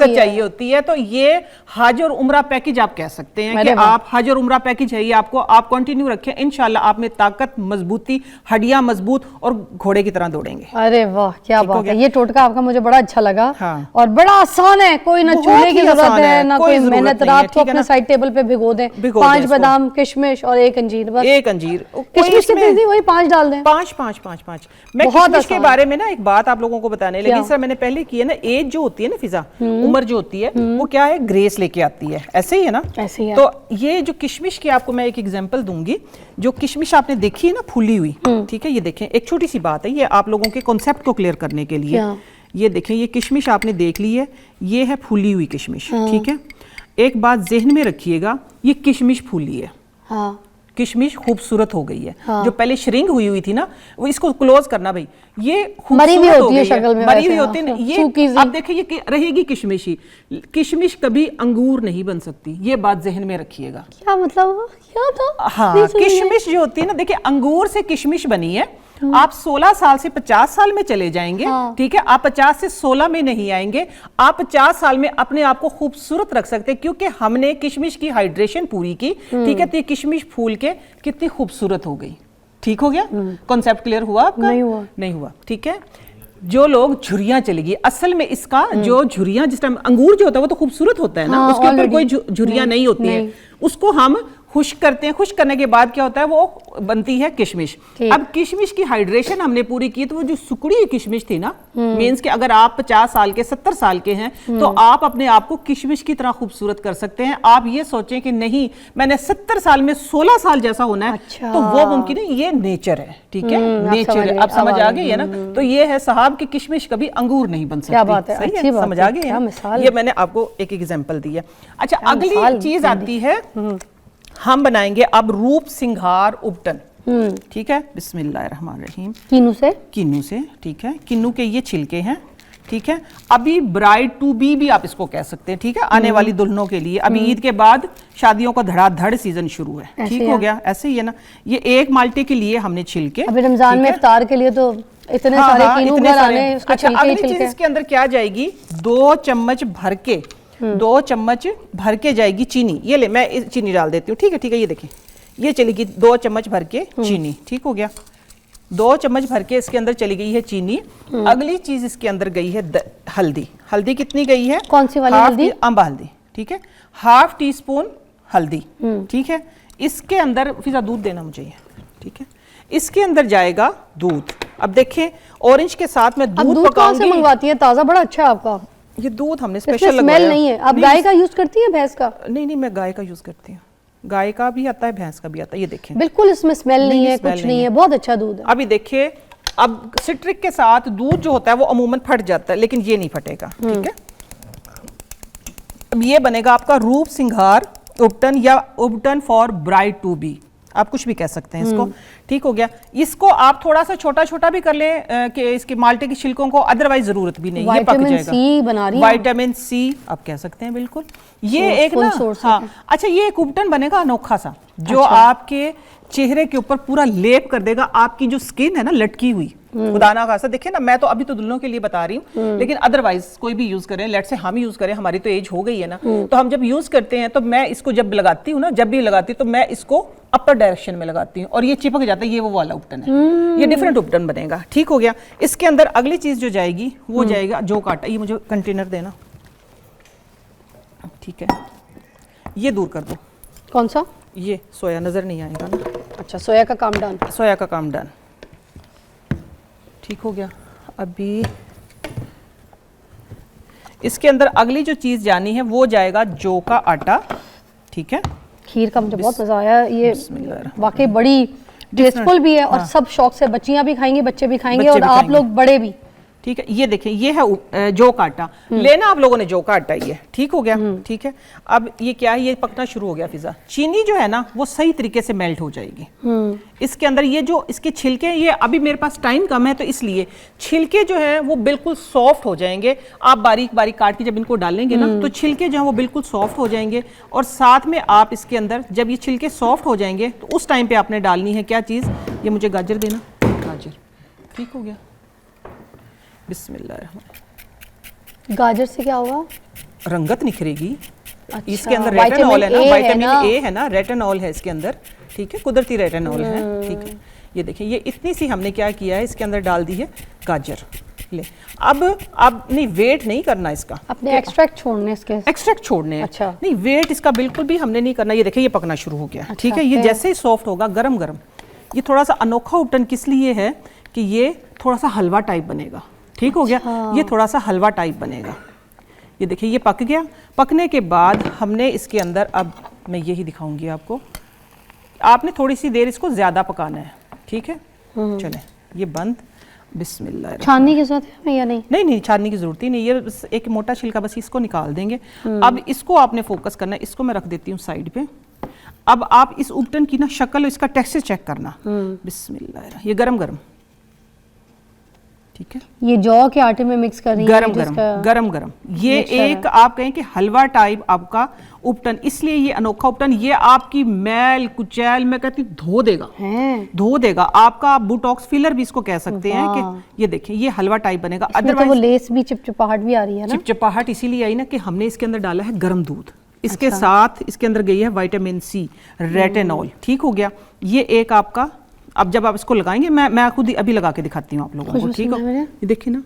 B: चाहिए होती है। तो ये हज और उम्रा पैकेज आप कह सकते हैं कि आप हज और उम्रा पैकेज है ये आपको, आप कंटिन्यू रखें, इंशाल्लाह आप में ताकत, मजबूती, हड्डियां मजबूत और घोड़े की तरह दौड़ेंगे।
A: अरे वाह, क्या बात है। ये टोटका आपका मुझे बड़ा अच्छा लगा।
B: हाँ।
A: और बड़ा आसान है, कोई ना चूल्हे की जरूरत है ना कोई मेहनत। रात को अपने साइड टेबल पे भिगो दें, 5 बादाम, किशमिश और 1 अंजीर, बस।
B: 1 अंजीर,
A: किशमिश कितनी थी? वही 5 डाल दें।
B: 5। मैं किशमिश के बारे में ना एक बात आप लोगों को बताने लगी, सर मैंने पहले की है ना, एज जो होती है ना फिजा, उम्र जो होती है वो क्या है, ग्रेस लेके आती है, ऐसे ही है ना।
A: ऐसे ही है।
B: तो ये जो किशमिश की आपको मैं एक एग्जांपल दूंगी, जो किशमिश आपने देखी है ना फूली हुई, ठीक है, ये देखें, एक छोटी सी बात है, ये आप लोगों के कॉन्सेप्ट को क्लियर करने के लिए। ये देखें, ये किशमिश आपने देख ली है, ये है फूली हुई किशमिश, ठीक है। एक बात जहन में रखिएगा, ये किशमिश फूली है,
A: हाँ।
B: किशमिश खूबसूरत हो गई है।
A: हाँ।
B: जो पहले श्रिंक हुई थी ना, वो इसको क्लोज करना भाई, ये
A: मरी हुई होती है शक्ल में,
B: मरी हुई होती है ये। अब देखिए ये रहेगी किशमिश ही, किशमिश कभी अंगूर नहीं बन सकती, ये बात जहन में रखिएगा।
A: क्या मतलब, क्या था?
B: हाँ, किशमिश जो होती है ना, देखिए अंगूर से किशमिश बनी है। आप 16 साल से 50 साल में चले जाएंगे, ठीक है, आप 50 से 16 में नहीं आएंगे। आप 50 साल में अपने आप को खूबसूरत रख सकते हैं, क्योंकि हमने किशमिश की हाइड्रेशन पूरी की, ठीक है। तो ये किशमिश फूल के कितनी खूबसूरत हो गई, ठीक हो गया। कॉन्सेप्ट क्लियर हुआ आपका? नहीं हुआ, ठीक है। जो लोग झुर्रियां चलेगी, असल में इसका जो झुर्रियां, जिस टाइम अंगूर जो होता है वो तो खूबसूरत होता है ना, उसके ऊपर कोई झुर्रियां नहीं होती है, उसको हम खुश्क करते हैं। खुश्क करने के बाद क्या होता है, वो बनती है किशमिश। अब किशमिश की हाइड्रेशन हमने पूरी की, तो वो जो सुकड़ी हुई किशमिश थी ना, मींस कि अगर आप 50 साल के 70 साल के हैं तो आप अपने आप को किशमिश की तरह खूबसूरत कर सकते हैं। आप ये सोचें कि नहीं मैंने 70 साल में 16 साल जैसा होना है,
A: अच्छा।
B: तो वो मुमकिन है, ये नेचर है, ठीक है, नेचर है। अब समझ आ गई है ना। तो ये है साहब कि किशमिश कभी अंगूर नहीं बन सकती।
A: क्या बात है,
B: सही
A: अच्छी
B: है,
A: बात
B: समझ आ गई है। ये मैंने आपको एक एग्जाम्पल दी है। अच्छा, अगली चीज आती है, हम बनाएंगे अब रूप सिंगार उपटन, ठीक है। बिस्मिल्लाहिर्रहमानिर्रहीम। किन्नू से, ठीक है। किन्नू के ये छिलके हैं, ठीक है। अभी ब्राइड टू बी भी आप इसको कह सकते हैं, ठीक है, आने वाली दुल्हनों के लिए। अभी ईद के बाद शादियों का धड़ाधड़ सीजन शुरू है, ठीक हो गया, ऐसे ही है ना। ये 1 माल्टे के लिए हमने छिलके,
A: अभी रमजान में इफ्तार के लिए तो इतने सारे किन्नू घर आने, उसके
B: अच्छा,
A: छिलके ही
B: अगली चीज इसके अंदर क्या जाएगी, 2 चम्मच भर के जाएगी चीनी। ये ले, मैं चीनी डाल देती हूँ, ठीक है। ये देखें, ये चलेगी 2 चम्मच भर के चीनी, ठीक हो गया। 2 चम्मच भर के इसके अंदर चली गई है चीनी। अगली चीज इसके अंदर गई है हल्दी। हल्दी कितनी गई है?
A: कौन सी वाली हल्दी?
B: अम्बा हल्दी, ठीक है। 1/2 टीस्पून हल्दी, ठीक है। इसके अंदर फिजा दूध देना मुझे, ठीक है। इसके अंदर जाएगा दूध। अब देखें, ऑरेंज के साथ में दूध
A: पकाऊंगी। मंगवाती है ताजा, बड़ा अच्छा है आपका
B: ये दूध, हमने स्पेशल लगवाया।
A: स्मेल नहीं है। आप गाय का यूज करती है, भैंस का?
B: नहीं, मैं गाय का यूज करती हूँ। गाय का भी आता है, भैंस का भी आता है। ये देखें,
A: बिल्कुल इसमें स्मेल नहीं है, कुछ नहीं है, बहुत अच्छा दूध है।
B: अभी देखिए, अब सिट्रिक के साथ दूध जो होता है वो अमूमन फट जाता है, लेकिन ये नहीं फटेगा, ठीक है। अब ये बनेगा आपका रूप सिंगार उपटन, या उपटन फॉर ब्राइड टू बी, आप कुछ भी कह सकते हैं इसको, ठीक हो गया। इसको आप थोड़ा सा छोटा छोटा भी कर लें कि इसके माल्टे की छिलकों को, अदरवाइज जरूरत भी नहीं, ये पक जाएगा।
A: विटामिन सी बना रही है,
B: विटामिन सी आप कह सकते हैं, बिल्कुल। ये एक ना, हाँ, अच्छा, ये एक उपटन बनेगा अनोखा सा, जो आपके चेहरे के ऊपर पूरा लेप कर देगा। आपकी जो स्किन है ना लटकी हुई, खुदा ना खास्ता, देखिए ना, मैं तो अभी तो दुल्हनों के लिए बता रही हूँ, लेकिन अदरवाइज कोई भी यूज करें, लेट से हम यूज करें, हमारी तो एज हो गई है ना, तो हम जब यूज करते हैं तो मैं इसको जब लगाती हूँ ना, जब भी लगाती हूँ तो मैं इसको अपर डायरेक्शन में लगाती हूँ और ये चिपक जाता है। ये वो वाला उपटन है, ये डिफरेंट उपटन बनेगा, ठीक हो गया। इसके अंदर अगली चीज जो जाएगी वो जाएगा जौ का आटा। ये मुझे कंटेनर देना, ठीक है, ये दूर कर दो।
A: कौन सा?
B: ये सोया नजर नहीं आएगा ना।
A: अच्छा, सोया का काम डन।
B: सोया का काम डन, ठीक हो गया। अभी इसके अंदर अगली जो चीज जानी है वो जाएगा जौ का आटा, ठीक है।
A: खीर का मुझे बहुत मज़ा आया, ये
B: बिस्मिल्लाह।
A: वाकई बड़ी टेस्टफुल भी है और सब शौक से, बच्चियां भी खाएंगी, बच्चे भी खाएंगे और आप लोग बड़े भी।
B: ठीक है, ये देखें, ये है जौ का आटा लेना आप लोगों ने, जौ का आटा ये ठीक हो गया। ठीक है, अब ये क्या है, ये पकना शुरू हो गया फिजा। चीनी जो है ना वो सही तरीके से मेल्ट हो जाएगी इसके अंदर। ये जो इसके छिलके, ये अभी मेरे पास टाइम कम है तो इसलिए छिलके जो है वो बिल्कुल सॉफ्ट हो जाएंगे। आप बारीक बारीक काट के जब इनको डालेंगे ना तो छिलके जो है वो बिल्कुल सॉफ्ट हो जाएंगे। और साथ में आप इसके अंदर जब ये छिलके सॉफ्ट हो जाएंगे तो उस टाइम पे आपने डालनी है क्या चीज़, ये मुझे गाजर देना, गाजर। ठीक हो गया, बिस्मिल्लाह।
A: गाजर से क्या होगा,
B: रंगत निखरेगी।
A: अच्छा,
B: इसके अंदर रेटिनॉल है ना, विटामिन ए है ना, रेटिनॉल है इसके अंदर। ठीक है, कुदरती रेटिनॉल है। ठीक है, ये देखिए, ये इतनी सी हमने क्या किया है, इसके अंदर डाल दी है गाजर। ले, अब नहीं, वेट नहीं करना इसका,
A: अपने एक्सट्रैक्ट छोड़ने, इसके
B: एक्सट्रैक्ट छोड़ने हैं।
A: अच्छा,
B: नहीं, वेट इसका बिल्कुल भी हमने नहीं करना। ये देखिए, ये पकना शुरू हो गया।
A: अच्छा,
B: ठीक है, ये जैसे ही सॉफ्ट होगा, गरम गरम, ये थोड़ा सा अनोखा उपटन किस लिए है कि ये थोड़ा सा हलवा टाइप बनेगा। ठीक हो गया, ये थोड़ा सा हलवा टाइप बनेगा। ये देखिए, ये पक गया। पकने के बाद हमने इसके अंदर, अब मैं यही दिखाऊंगी आपको, आपने थोड़ी सी देर इसको ज्यादा पकाना है। ठीक है, चले, ये बंद, बिस्मिल्लाह।
A: छाननी की जरूरत है या नहीं?
B: नहीं, छानने की जरूरत ही नहीं, ये बस एक मोटा छिलका, बस इसको निकाल देंगे। अब इसको आपने फोकस करना है, इसको मैं रख देती हूँ साइड पे। अब आप इस उपटन की ना शक्ल, इसका टेक्सचर चेक करना। बिस्मिल्लाह, ये गरम गरम। ठीक है,
A: ये जौ के आटे में मिक्स कर रही है,
B: गरम गरम। ये एक आप कहें कि हलवा टाइप आपका उपटन, इसलिए ये अनोखा उपटन, ये आपकी मैल कुचैल मैं कहती धो देगा, धो देगा आपका। आप बुटॉक्स फिलर भी इसको कह सकते हैं कि ये देखें, ये हलवा टाइप बनेगा।
A: अदरवाइज वो लेस भी चिपचिपाहट भी आ रही है ना,
B: चिपचिपाहट इसीलिए आई ना कि हमने इसके अंदर डाला है गर्म दूध, इसके साथ इसके अंदर गई है विटामिन सी, रेटिनॉल। ठीक हो गया, ये एक आपका। अब जब आप इसको लगाएंगे, मैं खुद ही अभी लगा के दिखाती हूँ आप लोगों को। ठीक है, ये देखिए ना,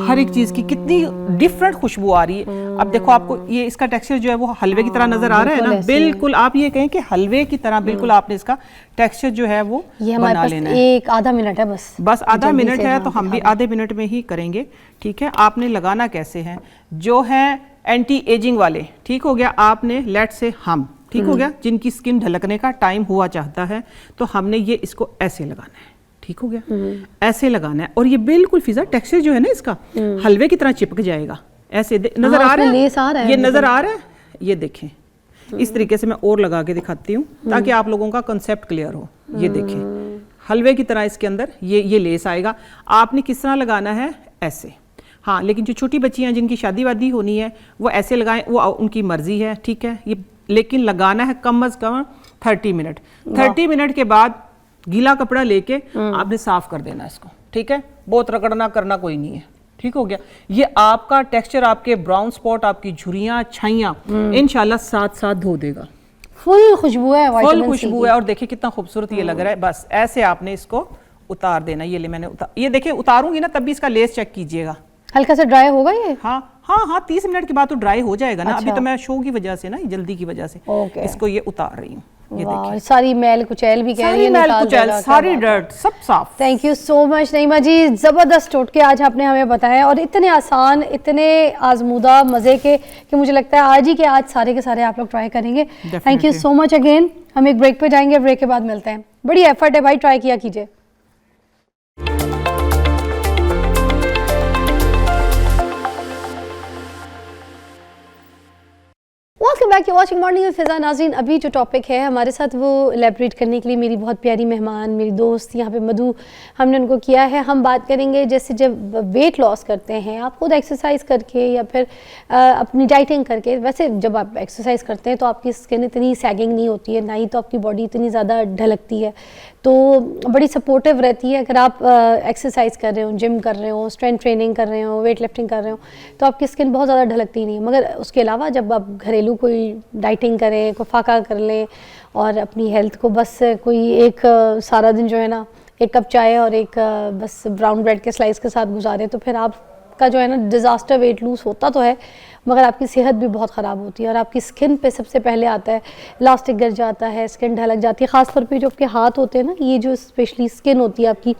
B: हर एक चीज की कितनी डिफरेंट खुशबू आ रही है। अब देखो, आपको ये इसका टेक्सचर जो है वो हलवे की तरह नजर आ रहा है ना, बिल्कुल। आप ये कहें कि हलवे की तरह बिल्कुल आपने इसका टेक्सचर जो है वो बना लेना है।
A: एक आधा मिनट है, बस
B: आधा मिनट है, तो हम भी आधे मिनट में ही करेंगे। ठीक है, आपने लगाना कैसे है, जो है एंटी एजिंग वाले। ठीक हो गया, आपने लेट से हम, ठीक हो गया, जिनकी स्किन ढलकने का टाइम हुआ चाहता है, तो हमने ये इसको ऐसे लगाना है। ठीक हो गया, ऐसे लगाना है। और ये बिल्कुल फिजा टेक्सचर जो है ना इसका हलवे की तरह चिपक जाएगा। ऐसे नजर आ रहा है, ये नजर आ रहा है, ये देखें। इस तरीके से मैं और लगा के दिखाती हूँ ताकि आप लोगों का कंसेप्ट क्लियर हो। ये देखें, हलवे की तरह इसके अंदर ये लेस आएगा। आपने किस तरह लगाना है, ऐसे। हाँ, लेकिन जो छोटी बच्चियाँ जिनकी शादी वादी होनी है वो ऐसे लगाएं, वो उनकी मर्जी है। ठीक है, ये लेकिन लगाना है कम से कम 30 मिनट। 30 मिनट के बाद गीला कपड़ा लेके आपने साफ कर देना इसको। ठीक है, बहुत रगड़ना करना कोई नहीं है। ठीक हो गया, ये आपका टेक्सचर, आपके ब्राउन स्पॉट, आपकी झुर्रियां, छाइयां इंशाल्लाह साथ साथ धो देगा।
A: फुल खुशबू है,
B: फुल खुशबू है। और देखिए कितना खूबसूरत ये लग रहा है। बस ऐसे आपने इसको उतार देना। ये ले मैंने ये देखिए उतारूंगी ना, तब भी इसका लेस चेक कीजिएगा।
A: हल्का सा ड्राई होगा ये?
B: हाँ 30 मिनट के बाद तो ड्राई हो जाएगा ना। अभी तो मैं शो की वजह से ना, जल्दी की वजह से इसको ये उतार रही हूँ। ये देखिए,
A: सारी मैल कुचैल भी कह रही है,
B: मैल कुचैल, सारी डर्ट सब साफ।
A: थैंक यू सो मच नईमा जी, जबरदस्त टोटके आज आपने हमें बताया और इतने आसान, इतने आजमूदा, मजे के कि मुझे लगता है आज ही के आज सारे के सारे आप लोग ट्राई करेंगे। Thank you so much again. हम एक ब्रेक पे जाएंगे, ब्रेक के बाद मिलते हैं। बड़ी एफर्ट है भाई, ट्राई किया कीजिए। Welcome back, you watching morning with Fiza. नाज़रीन, अभी जो टॉपिक है हमारे साथ वो एलैबोरेट करने के लिए मेरी बहुत प्यारी मेहमान, मेरी दोस्त यहाँ पे मधु, हमने उनको किया है। हम बात करेंगे जैसे जब वेट लॉस करते हैं आप खुद एक्सरसाइज करके या फिर अपनी डाइटिंग करके। वैसे जब आप एक्सरसाइज करते हैं तो आपकी स्किन इतनी सैगिंग नहीं होती है, ना ही तो आपकी बॉडी इतनी ज़्यादा ढलकती है, तो बड़ी सपोर्टिव रहती है। अगर आप एक्सरसाइज कर रहे हो, जिम कर रहे हो, स्ट्रेंथ ट्रेनिंग कर रहे हो, वेट लिफ्टिंग कर रहे हो, तो आपकी स्किन बहुत ज़्यादा ढलकती नहीं है। मगर उसके अलावा जब आप घरेलू कोई डाइटिंग करें, कोई फाका कर लें और अपनी हेल्थ को बस कोई एक सारा दिन जो है ना एक कप चाय और एक बस ब्राउन ब्रेड के स्लाइस के साथ गुजारें, तो फिर आप आपका जो है ना डिज़ास्टर वेट लूज होता तो है, मगर आपकी सेहत भी बहुत ख़राब होती है और आपकी स्किन पे सबसे पहले आता है, इलास्टिक गिर जाता है, स्किन ढलक जाती है। ख़ासतौर पे जो आपके हाथ होते हैं ना, ये जो स्पेशली स्किन होती है आपकी,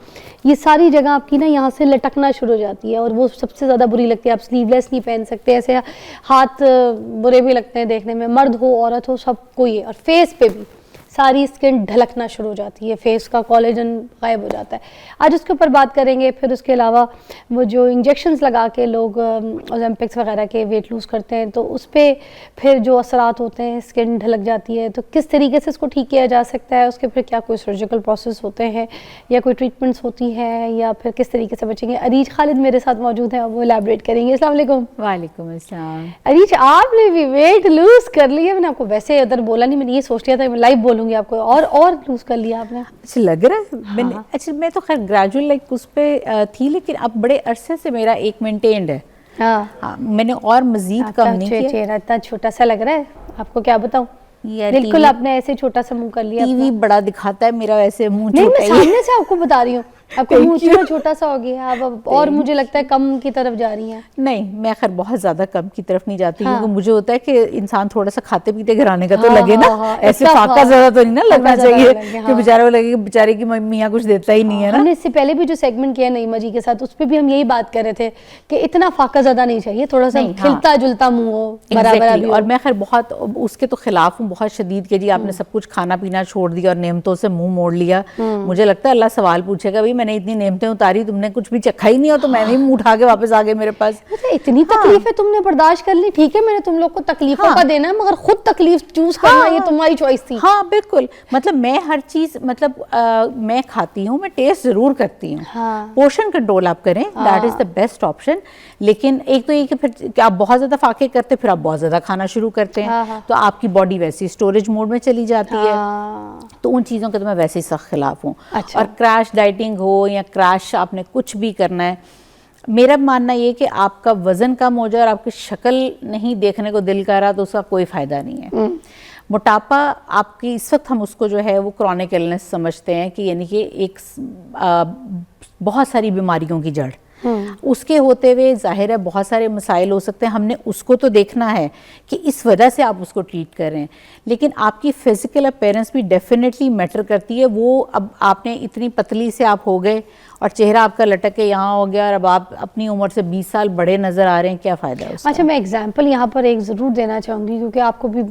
A: ये सारी जगह आपकी ना यहाँ से लटकना शुरू हो जाती है और वो सबसे ज़्यादा बुरी लगती है। आप स्लीवलेस नहीं पहन सकते, ऐसे हाथ बुरे भी लगते हैं देखने में, मर्द हो औरत हो सबको ये। और फेस पे भी सारी स्किन ढलकना शुरू हो जाती है, फेस का कोलेजन गायब हो जाता है। आज उसके ऊपर बात करेंगे। फिर उसके अलावा वो जो इंजेक्शंस लगा के लोग ओलंपिक्स वगैरह के वेट लूज़ करते हैं, तो उस पर फिर जो असरात होते हैं, स्किन ढलक जाती है, तो किस तरीके से इसको ठीक किया जा सकता है, उसके फिर क्या कोई सर्जिकल प्रोसेस होते हैं या कोई ट्रीटमेंट्स होती हैं, या फिर किस तरीके से बचेंगे। अरीज खालिद मेरे साथ मौजूद हैं, वो एलैबोरेट करेंगे। अस्सलाम वालेकुम।
C: वालेकुम अस्सलाम।
A: अरीज, आपने भी वेट लूज़ कर लिया। मैंने आपको वैसे उधर बोला नहीं, मैंने ये सोच लिया था मैं लाइव बोलूँगी आपको, और लूज कर लिया आपने।
C: अच्छा लग रहा है। मैंने अच्छा, मैं तो खैर ग्रेजुअल लाइक उस पे थी, लेकिन अब बड़े अरसे से मेरा एक मेंटेन्ड है। हाँ, मैंने और मजीद कम नहीं किया।
A: चेहरा इतना छोटा सा लग रहा है, आपको क्या बताऊं। बिल्कुल आपने ऐसे छोटा सा मुंह कर लिया।
C: टीवी बड़ा दिखाता है, मेरा वैसे मुंह
A: नहीं,
C: छोटा
A: मैं सामने से आपको बता रही हूँ, आपका मुंह इतना छोटा सा हो गया है अब, और मुझे लगता है कम की तरफ जा रही हैं।
C: नहीं, मैं खैर बहुत ज्यादा कम की तरफ नहीं जाती, क्योंकि मुझे होता है कि इंसान थोड़ा सा खाते पीते घराने का तो लगे ना, ऐसे फाका ज्यादा तो नहीं ना लगना चाहिए कि बेचारे को लगे बेचारे की मियाँ कुछ देता ही नहीं है ना।
A: हमने इससे पहले भी जो सेगमेंट किया नईमा जी के साथ, उस पर भी हम यही बात कर रहे थे कि इतना फाका ज्यादा नहीं चाहिए, थोड़ा सा खिलता जुलता मुंह हो, बराबर भी।
C: और मैं खैर बहुत उसके तो खिलाफ हूँ, बहुत शदीद के जी आपने सब कुछ खाना पीना छोड़ दिया और नेमतों से मुंह मोड़ लिया। मुझे लगता है अल्लाह सवाल पूछेगा, भाई मैंने इतनी नेमतें उतारी, तुमने कुछ भी चखा ही नहीं हो, तो मैं भी मुंह उठा के वापस आ गए मेरे पास।
A: इतनी तकलीफ है तुमने बर्दाश्त कर ली, ठीक है, मैंने तुम लोग को तकलीफों का देना है, मगर खुद तकलीफ चूज करना ये तुम्हारी चॉइस थी।
C: हाँ बिल्कुल, मतलब मैं हर चीज मतलब मैं खाती हूँ, मैं टेस्ट जरूर करती हूँ। पोर्शन कंट्रोल आप करें, that is the best option. लेकिन एक तो ये कि फिर आप बहुत ज्यादा फाके करते, फिर आप बहुत ज्यादा खाना शुरू करते हैं, तो आपकी बॉडी वैसे स्टोरेज मोड में चली जाती है। तो उन चीजों के तो मैं वैसे ही सख्त खिलाफ हूँ। और क्रैश डाइटिंग हो या क्रैश आपने कुछ भी करना है, मेरा मानना ये कि आपका वजन कम हो जाए और आपकी शक्ल नहीं देखने को दिल कर रहा, तो उसका कोई फायदा नहीं है। मोटापा आपकी इस वक्त हम उसको जो है वो क्रॉनिक इलनेस समझते हैं, कि यानी कि एक बहुत सारी बीमारियों की जड़। उसके होते हुए जाहिर है बहुत सारे मसाइल हो सकते हैं, हमने उसको तो देखना है कि इस वजह से आप उसको ट्रीट करें, लेकिन आपकी फिजिकल अपीयरेंस भी डेफिनेटली मैटर करती है। वो अब आपने इतनी पतली से आप हो गए और चेहरा आपका लटक के यहाँ हो गया और अब आप अपनी उम्र से 20 साल बड़े नज़र आ रहे हैं, क्या फ़ायदा है उसका?
A: अच्छा, मैं एग्जांपल यहाँ पर एक ज़रूर देना चाहूँगी, क्योंकि आपको भी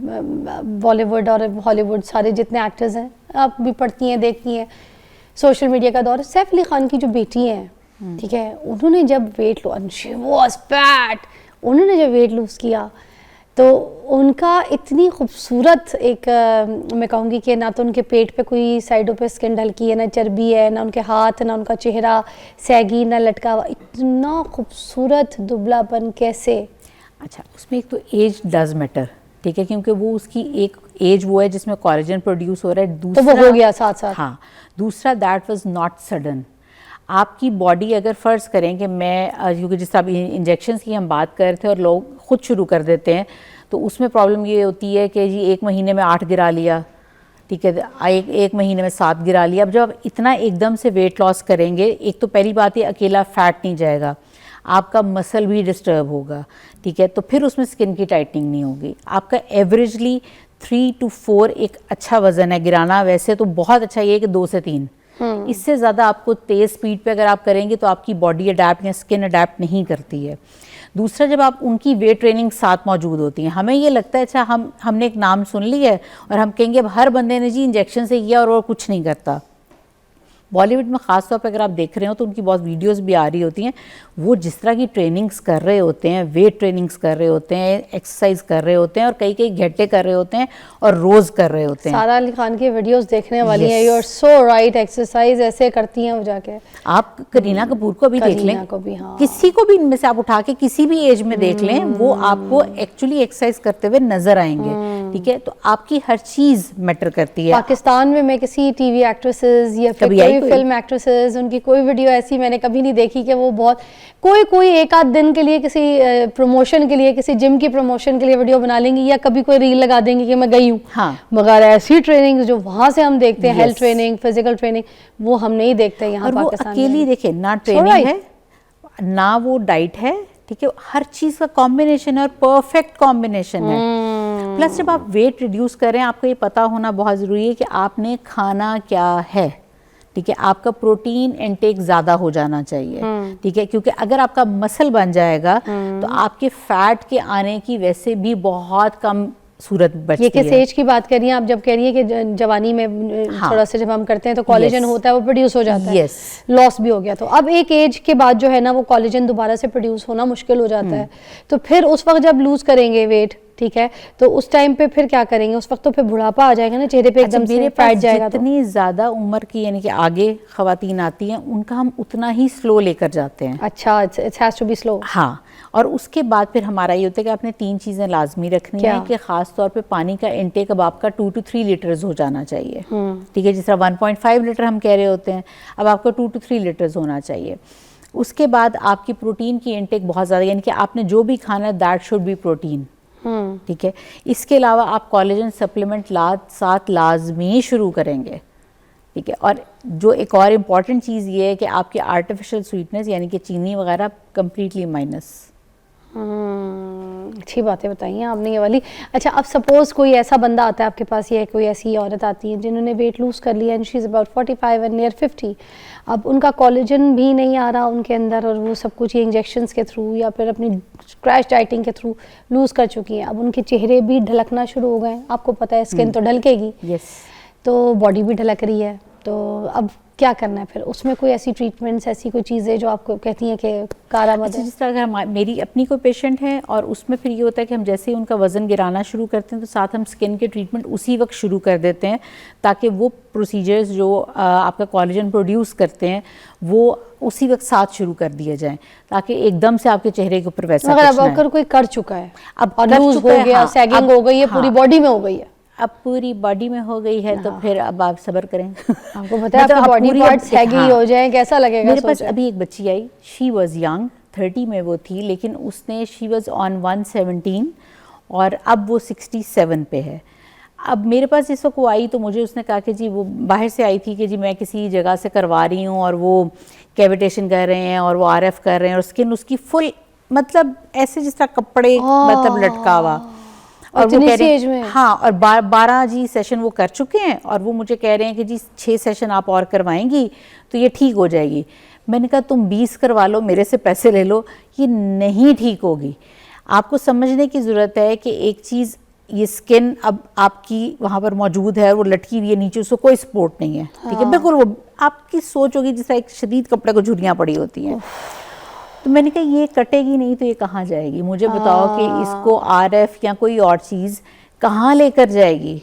A: बॉलीवुड और हॉलीवुड सारे जितने एक्टर्स हैं आप भी पढ़ती हैं, देखती हैं, सोशल मीडिया का दौर। सैफ अली खान की जो बेटी है, ठीक है, उन्होंने जब वेट उन्होंने जब वेट लूज़ किया, तो उनका इतनी खूबसूरत एक मैं कहूँगी कि ना तो उनके पेट पे कोई साइडों पे स्किन ढलकी है, ना चर्बी है, ना उनके हाथ, ना उनका चेहरा सैगी, ना लटका हुआ, इतना खूबसूरत दुबलापन कैसे?
C: अच्छा, उसमें एक तो एज डज मैटर, ठीक है, क्योंकि वो उसकी एक एज वो है जिसमें कोलेजन प्रोड्यूस हो रहा है, दूसरा
A: तो वो हो गया साथ साथ।
C: हाँ, दूसरा दैट वाज नॉट सडन। आपकी बॉडी अगर फ़र्ज़ करें कि मैं क्योंकि जिस तरह इंजेक्शंस की हम बात कर रहे थे और लोग खुद शुरू कर देते हैं, तो उसमें प्रॉब्लम ये होती है कि जी 1 महीने में 8 गिरा लिया, ठीक है, एक महीने में 7 गिरा लिया। अब जब आप इतना एकदम से वेट लॉस करेंगे, एक तो पहली बात ये अकेला फैट नहीं जाएगा, आपका मसल भी डिस्टर्ब होगा, ठीक है, तो फिर उसमें स्किन की टाइटनिंग नहीं होगी। आपका एवरेजली 3 to 4 एक अच्छा वज़न है गिराना, वैसे तो बहुत अच्छा ये है कि 2 से 3, इससे ज़्यादा आपको तेज़ स्पीड पे अगर आप करेंगे तो आपकी बॉडी अडेप्ट या स्किन अडेप्ट नहीं करती है। दूसरा, जब आप उनकी वेट ट्रेनिंग साथ मौजूद होती है, हमें ये लगता है अच्छा हमने एक नाम सुन लिया है और हम कहेंगे अब हर बंदे ने जी इंजेक्शन से किया और वो कुछ नहीं करता। बॉलीवुड में ख़ास तौर पर अगर आप देख रहे हो तो उनकी बहुत वीडियोस भी आ रही होती हैं, वो जिस तरह की ट्रेनिंग्स कर रहे होते हैं, वेट ट्रेनिंग्स कर रहे होते हैं, एक्सरसाइज कर रहे होते हैं और कई कई घंटे कर रहे होते हैं और रोज़ कर रहे होते हैं।
A: सारा अली खान की वीडियोस देखने वाली हैं, you are so right, exercise ऐसे करती हैं वो जाके।
C: आप करीना कपूर को भी देख लें,
A: हाँ।
C: किसी को भी इनमें से आप उठा के किसी भी एज में देख लें, वो आपको एक्चुअली एक्सरसाइज करते हुए नजर आएंगे, ठीक है, तो आपकी हर चीज़ मैटर करती है।
A: पाकिस्तान में मैं किसी टीवी एक्ट्रेसेस या फिर कोई फिल्म एक्ट्रेसेस, उनकी कोई वीडियो ऐसी मैंने कभी नहीं देखी कि वो बहुत कोई एक आध दिन के लिए किसी प्रमोशन के लिए, किसी जिम की प्रमोशन के लिए वीडियो बना लेंगी या कभी कोई रील लगा देंगी कि मैं गई हूँ।
C: हाँ।
A: मगर ऐसी ट्रेनिंग जो वहाँ से हम देखते हैं, हेल्थ ट्रेनिंग, फिजिकल ट्रेनिंग, वो हम नहीं देखते यहाँ पाकिस्तान में।
C: अकेली देखे ना ट्रेनिंग है, ना वो डाइट है, ठीक है, हर चीज़ का कॉम्बिनेशन है और परफेक्ट कॉम्बिनेशन है। प्लस जब आप वेट रिड्यूस करें, आपको ये पता होना बहुत ज़रूरी है कि आपने खाना क्या है, ठीक है, आपका प्रोटीन इनटेक ज़्यादा हो जाना चाहिए, ठीक है, क्योंकि अगर आपका मसल बन जाएगा तो आपके फैट के आने की वैसे भी बहुत कम सूरत बचती है।
A: ये किस एज की बात कर रही हैं आप जब कह रही है कि जवानी में
C: हाँ,
A: थोड़ा सा जब हम करते हैं तो कोलेजन होता है, वो प्रोड्यूस हो जाता है, लॉस भी हो गया, तो अब एक एज के बाद जो है ना वो कोलेजन दोबारा से प्रोड्यूस होना मुश्किल हो जाता है, तो फिर उस वक्त जब लूज करेंगे वेट, ठीक है, तो उस टाइम पे फिर क्या करेंगे? उस वक्त तो फिर बुढ़ापा आ जाएगा ना चेहरे पे, एकदम से फैट जाएगा।
C: जितनी ज़्यादा उम्र की यानी कि आगे ख़वातीन आती हैं उनका हम उतना ही स्लो लेकर जाते हैं।
A: अच्छा, it's has to be slow.
C: हाँ, और उसके बाद फिर हमारा ये होता है कि आपने 3 चीज़ें लाजमी रखनी है कि ख़ास तौर पे पानी का इंटेक अब आपका 2 to 3 लीटर्स हो जाना चाहिए, ठीक है, जिस तरह 1.5 लीटर हम कह रहे होते हैं, अब आपका 2 to 3 लीटर्स होना चाहिए। उसके बाद आपकी प्रोटीन की इंटेक बहुत ज़्यादा, यानी कि आपने जो भी खाना है दैट शुड बी प्रोटीन, ठीक है। इसके अलावा आप कोलेजन सप्लीमेंट साथ लाजमी शुरू करेंगे, ठीक है। और जो एक और इम्पॉर्टेंट चीज़ ये है कि आपके आर्टिफिशियल स्वीटनेस यानी कि चीनी वगैरह कम्प्लीटली माइनस।
A: अच्छी बातें बताई हैं आपने ये वाली। अच्छा, अब सपोज कोई ऐसा बंदा आता है आपके पास, या कोई ऐसी औरत आती है जिन्होंने वेट लूज़ कर लिया and she is about 45 and near 50, अब उनका कोलेजन भी नहीं आ रहा उनके अंदर, और वो सब कुछ ये इंजेक्शंस के थ्रू या फिर अपनी क्रैश डाइटिंग के थ्रू लूज़ कर चुकी हैं, अब उनके चेहरे भी ढलकना शुरू हो गए। आपको पता है स्किन तो ढलकेगी, तो बॉडी भी ढलक रही है, तो अब क्या करना है फिर? उसमें कोई ऐसी ट्रीटमेंट्स, ऐसी कोई चीज़ें जो आपको कहती हैं कि कारआमद है?
C: जिस तरह अगर मेरी अपनी कोई पेशेंट है और उसमें फिर ये होता है कि हम जैसे ही उनका वज़न गिराना शुरू करते हैं तो साथ हम स्किन के ट्रीटमेंट उसी वक्त शुरू कर देते हैं, ताकि वो प्रोसीजर्स जो आपका कोलेजन प्रोड्यूस करते हैं वो उसी वक्त साथ शुरू कर दिए जाएं, ताकि एकदम से आपके चेहरे के ऊपर वैसा
A: अब अगर कोई कर चुका है, अब लूज हो गया, सैगिंग हो गई है, पूरी बॉडी में हो गई है,
C: अब पूरी बॉडी में हो गई है, तो फिर अब आप सब्र करें।
A: आपको पता है आपकी बॉडी पार्ट्स हैगी हो जाए, कैसा लगेगा?
C: मेरे पास अभी एक बच्ची आई, शी वाज यंग, 30 में वो थी, लेकिन उसने शी वाज ऑन 117 और अब वो 67 पे है। अब मेरे पास इस वक्त वो आई तो मुझे उसने कहा कि जी, वो बाहर से आई थी कि जी मैं किसी जगह से करवा रही हूँ और वो कैविटेशन कर रहे हैं और वो RF कर रहे हैं और स्किन उसकी फुल मतलब ऐसे जिस तरह कपड़े मतलब लटका हुआ, और वो कह रहे हैं हाँ, और 12 जी सेशन वो कर चुके हैं और वो मुझे कह रहे हैं कि जी 6 सेशन आप और करवाएंगी तो ये ठीक हो जाएगी। मैंने कहा तुम 20 करवा लो, मेरे से पैसे ले लो, ये नहीं ठीक होगी। आपको समझने की ज़रूरत है कि एक चीज़, ये स्किन अब आपकी वहाँ पर मौजूद है, वो लटकी हुई है नीचे, उसको कोई सपोर्ट नहीं है, ठीक है, बिल्कुल वो आपकी सोच होगी जिस तरह एक शदीद कपड़े को झुर्रियाँ पड़ी होती हैं। तो मैंने कहा ये कटेगी नहीं तो ये कहाँ जाएगी? मुझे बताओ कि इसको RF या कोई और चीज़ कहाँ लेकर जाएगी?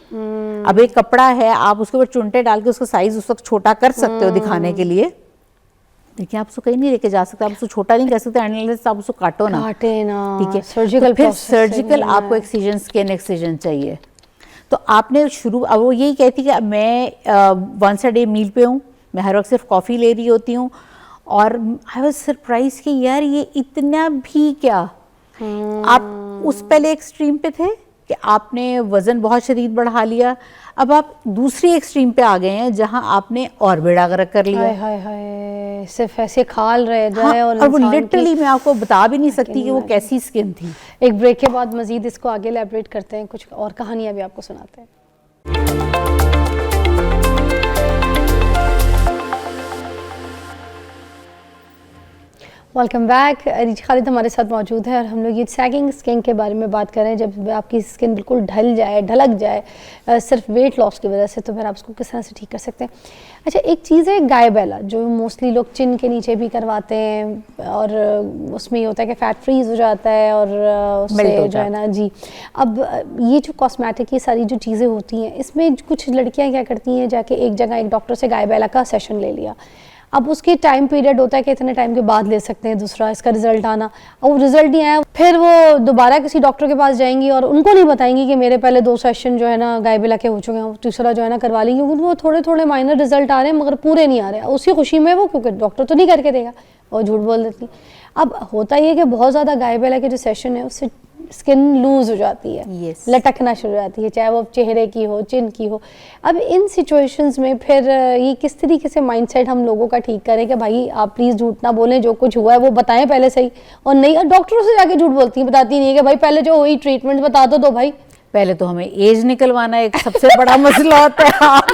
C: अब एक कपड़ा है, आप उसके ऊपर चुनटे डाल के उसका साइज उस वक्त छोटा कर सकते हो दिखाने के लिए, लेकिन आप उसको कहीं नहीं लेके जा सकते, आप उसको छोटा नहीं कर सकते अनलेस आप उसको काटो ना, ठीक है। सर्जिकल, फिर सर्जिकल आपको एक्सीजन, स्किन एक्सीजन चाहिए। तो आपने शुरू, अब वो यही कहती कि मैं वंस अ डे मील पे हूँ, मैं हर वक्त सिर्फ कॉफ़ी ले रही होती हूँ, और आई वाज सरप्राइज कि यार ये इतना भी क्या। आप उस पहले एक्सट्रीम पे थे कि आपने वज़न बहुत शदीद बढ़ा लिया, अब आप दूसरी एक्सट्रीम पे आ गए हैं जहां आपने और बेड़ा गर्क कर लिया।
A: हाय हाय हाय, सिर्फ ऐसे खाल रहे जाए।
C: हाँ, और वो लिटरली मैं आपको बता भी नहीं सकती कि वो कैसी स्किन थी।
A: एक ब्रेक के बाद मजीद इसको आगे एलैबोरेट करते हैं, कुछ और कहानियां भी आपको सुनाते हैं। Welcome back. रिच खालिद हमारे साथ मौजूद है और हम लोग ये सैगिंग स्किन के बारे में बात कर रहे हैं। जब आपकी स्किन बिल्कुल ढल जाए, ढलक जाए सिर्फ वेट लॉस की वजह से, तो फिर आप उसको किस तरह से ठीक कर सकते हैं? अच्छा, एक चीज़ है गायबेला, जो मोस्टली लोग चिन के नीचे भी करवाते हैं और उसमें ये होता है कि फ़ैट फ्रीज हो जाता है और उससे जो है ना जी। अब ये जो कॉस्मेटिक, ये सारी जो चीज़ें होती हैं, इसमें कुछ लड़कियाँ क्या करती हैं, जाके एक जगह एक डॉक्टर से गायबेला का सेशन ले लिया। अब उसकी टाइम पीरियड होता है कि इतने टाइम के बाद ले सकते हैं दूसरा इसका रिजल्ट आना, और रिजल्ट नहीं आया, फिर वो दोबारा किसी डॉक्टर के पास जाएंगी और उनको नहीं बताएंगी कि मेरे पहले 2 सेशन जो है ना गायबेला के हो चुके हैं, तीसरा जो है ना करवा लेंगे, क्योंकि वो थोड़े थोड़े माइनर रिजल्ट आ रहे हैं मगर पूरे नहीं आ रहे। उसी खुशी में वो, क्योंकि डॉक्टर तो नहीं करके देगा, और झूठ बोल देती। अब होता ये कि बहुत ज़्यादा गायबेला के जो सेशन है उससे स्किन लूज हो जाती है,
C: Yes.
A: लटकना शुरू हो जाती है, चाहे वो चेहरे की हो, चिन की हो। अब इन सिचुएशंस में फिर ये किस तरीके से माइंडसेट हम लोगों का ठीक करें कि भाई आप प्लीज़ झूठ ना बोलें, जो कुछ हुआ है वो बताएं पहले सही, और नहीं डॉक्टरों से जाके झूठ बोलती हैं, बताती नहीं है कि भाई पहले जो हुई ट्रीटमेंट बता दो भाई।
C: पहले तो हमें एज निकलवाना एक सबसे बड़ा मसला होता है। आप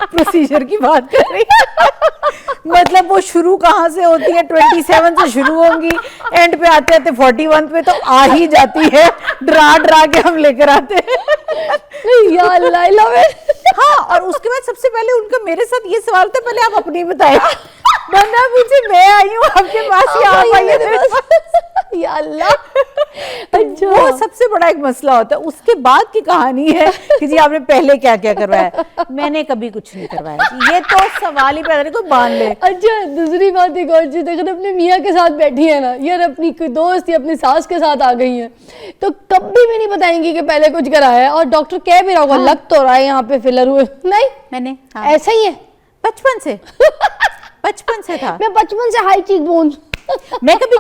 C: प्रोसीजर की बात कर रही हैं। मतलब वो शुरू कहाँ से होती है, 27 से शुरू होंगी, एंड पे आते आते 41 पे तो आ ही जाती है, डरा डरा के हम लेकर आते हैं।
A: या अल्लाह, I love it।
C: हाँ, और उसके बाद सबसे पहले उनका मेरे साथ ये सवाल था, पहले आप अपनी बताएं। बंदा पूछे मैं आई हूँ आपके पास या आप आई हैं?
A: या अल्लाह।
C: अच्छा, वो सबसे बड़ा एक मसला होता है। उसके बाद की कहानी है कि जी आपने पहले क्या क्या करवाया। मैंने कभी कुछ नहीं करवाया, ये तो सवाल ही पैदा नहीं, कोई बांध ले।
A: अच्छा, दूसरी बात एक और चीज, अगर अपने मियाँ के साथ बैठी है ना, यार अपनी कोई दोस्त या अपनी सास के साथ आ गई है, तो कभी भी नहीं बताएंगी कि पहले कुछ कराया है, और डॉक्टर कह भी रहा होगा लग तो रहा है यहाँ पे फिलर हुए, नहीं
C: मैंने
A: ऐसा ही है
C: बचपन से बचपन से था।
A: मैं बचपन से हाई चीक बोन।
C: मैं कभी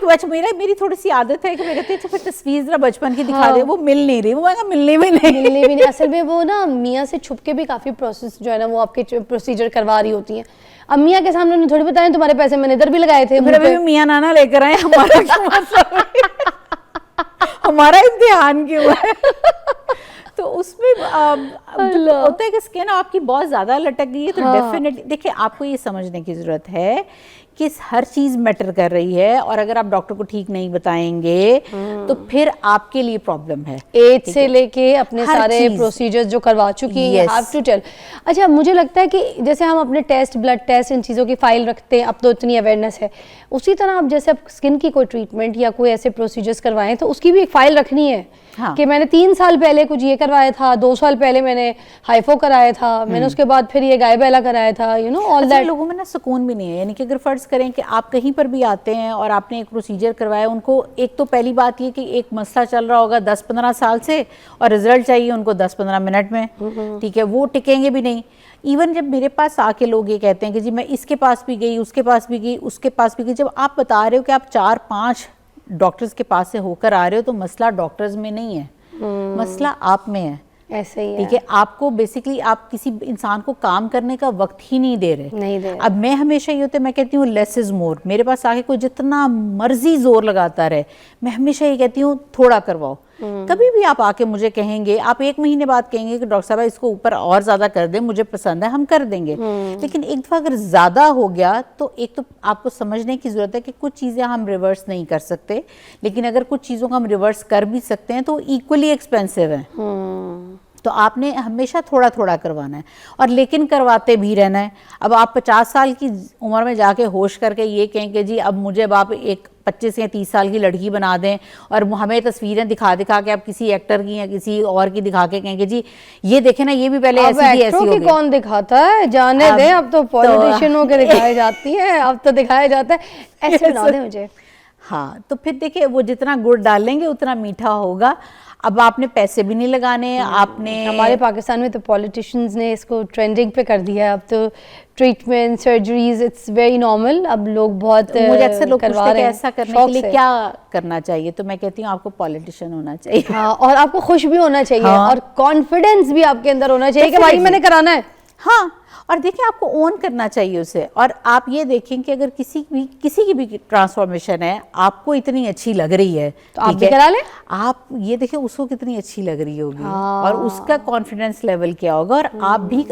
C: मेरी थोड़ी सी आदत है कि मैं कहती हूँ फिर तस्वीर जरा बचपन की दिखा दे, वो मिल नहीं रही, वो मैं मिलनी भी नहीं।
A: असल में वो ना मियाँ से छुप के भी काफी प्रोसेस जो है ना वो आपके प्रोसीजर करवा रही होती हैं। अब मियाँ के सामने उन्हें थोड़ी बताया तुम्हारे पैसे मैंने इधर भी लगाए थे,
C: फिर अभी मियाँ नाना लेकर आए, हमारा क्या मतलब है? हमारा इम्तिहान क्यों है? तो उसमें होता है कि स्किन आपकी बहुत ज़्यादा लटक गई है, तो डेफिनेटली देखिए आपको ये समझने की ज़रूरत है कि हर चीज़ मैटर कर रही है, और अगर आप डॉक्टर को ठीक नहीं बताएंगे तो फिर आपके लिए प्रॉब्लम है।
A: एज से लेके अपने सारे प्रोसीजर्स जो करवा चुकी हैं, हैव टू टेल। अच्छा, मुझे लगता है कि जैसे हम अपने टेस्ट, ब्लड टेस्ट, इन चीज़ों की फाइल रखते हैं, अब तो इतनी अवेयरनेस है, उसी तरह आप जैसे स्किन की कोई ट्रीटमेंट या कोई ऐसे प्रोसीजर्स करवाएं तो उसकी भी एक फाइल रखनी है। हाँ। कि मैंने 3 साल पहले कुछ ये करवाया था, 2 साल पहले मैंने हाइफो कराया था, मैंने उसके बाद फिर ये गायबेला कराया था, यू नो ऑल दैट।
C: लोगों में ना सुकून भी नहीं है, यानी कि अगर फर्ज करें कि आप कहीं पर भी आते हैं और आपने एक प्रोसीजर करवाया, उनको एक तो पहली बात ये कि एक मसला चल रहा होगा 10-15 साल से और रिजल्ट चाहिए उनको 10-15 मिनट में, ठीक है, वो टिकेंगे भी नहीं। इवन जब मेरे पास आके लोग ये कहते हैं कि जी मैं इसके पास भी गई, उसके पास भी गई, उसके पास भी गई, जब आप बता रहे हो कि आप 4-5 डॉक्टर्स के पास से होकर आ रहे हो, तो मसला डॉक्टर्स में नहीं है, मसला आप में है।
A: ऐसे ही
C: ठीक है, आपको बेसिकली आप किसी इंसान को काम करने का वक्त ही नहीं दे रहे। अब मैं हमेशा ये होता है, मैं कहती हूँ लेस इज मोर। मेरे पास आके कोई जितना मर्जी जोर लगाता रहे, मैं हमेशा ये कहती हूँ थोड़ा करवाओ। कभी भी आप आके मुझे कहेंगे, आप 1 महीने बाद कहेंगे कि डॉक्टर साहब इसको ऊपर और ज्यादा कर दें, मुझे पसंद है, हम कर देंगे। लेकिन एक दफा अगर ज्यादा हो गया तो एक तो आपको समझने की जरूरत है कि कुछ चीजें हम रिवर्स नहीं कर सकते, लेकिन अगर कुछ चीजों को हम रिवर्स कर भी सकते हैं तो इक्वली एक्सपेंसिव है। तो आपने हमेशा थोड़ा थोड़ा करवाना है, और लेकिन करवाते भी रहना है। अब आप 50 साल की उम्र में जाके होश करके ये कहें कि जी अब मुझे आप एक 25 या 30 साल की लड़की बना दें, और हमें तस्वीरें दिखा दिखा के आप किसी एक्टर की या किसी और की दिखा के कहेंगे जी ये देखे ना, ये भी पहले ऐसी थी, ऐसी हो गई।
A: कौन दिखाता है, जाने दें, अब तो पॉलिटिशियनों के दिखाई जाती है, अब तो दिखाया जाता है, ऐसे बना दे मुझे।
C: हाँ, तो फिर देखिए वो जितना गुड़ डालेंगे उतना मीठा होगा। अब आपने पैसे भी नहीं लगाने, आपने
A: हमारे पाकिस्तान में तो पॉलिटिशियंस ने इसको ट्रेंडिंग पे कर दिया है। अब तो treatment, surgeries, it's very normal. अब लोग बहुत
C: मुझे अक्सर लोग पूछते हैं कि ऐसा करने के लिए क्या करना चाहिए, तो मैं कहती हूँ आपको पॉलिटिशियन होना चाहिए।
A: हाँ, और आपको खुश भी होना चाहिए, हाँ। और कॉन्फिडेंस भी आपके अंदर होना चाहिए कि भाई मैंने कराना है।
C: हाँ, और देखिए आपको ओन करना चाहिए उसे। और आप ये देखें कि अगर किसी की भी ट्रांसफॉर्मेशन है, आपको इतनी अच्छी लग रही है
A: तो आप भी करा लें।
C: आप ये देखें उसको कितनी अच्छी लग रही होगी, और उसका कॉन्फिडेंस लेवल क्या होगा। और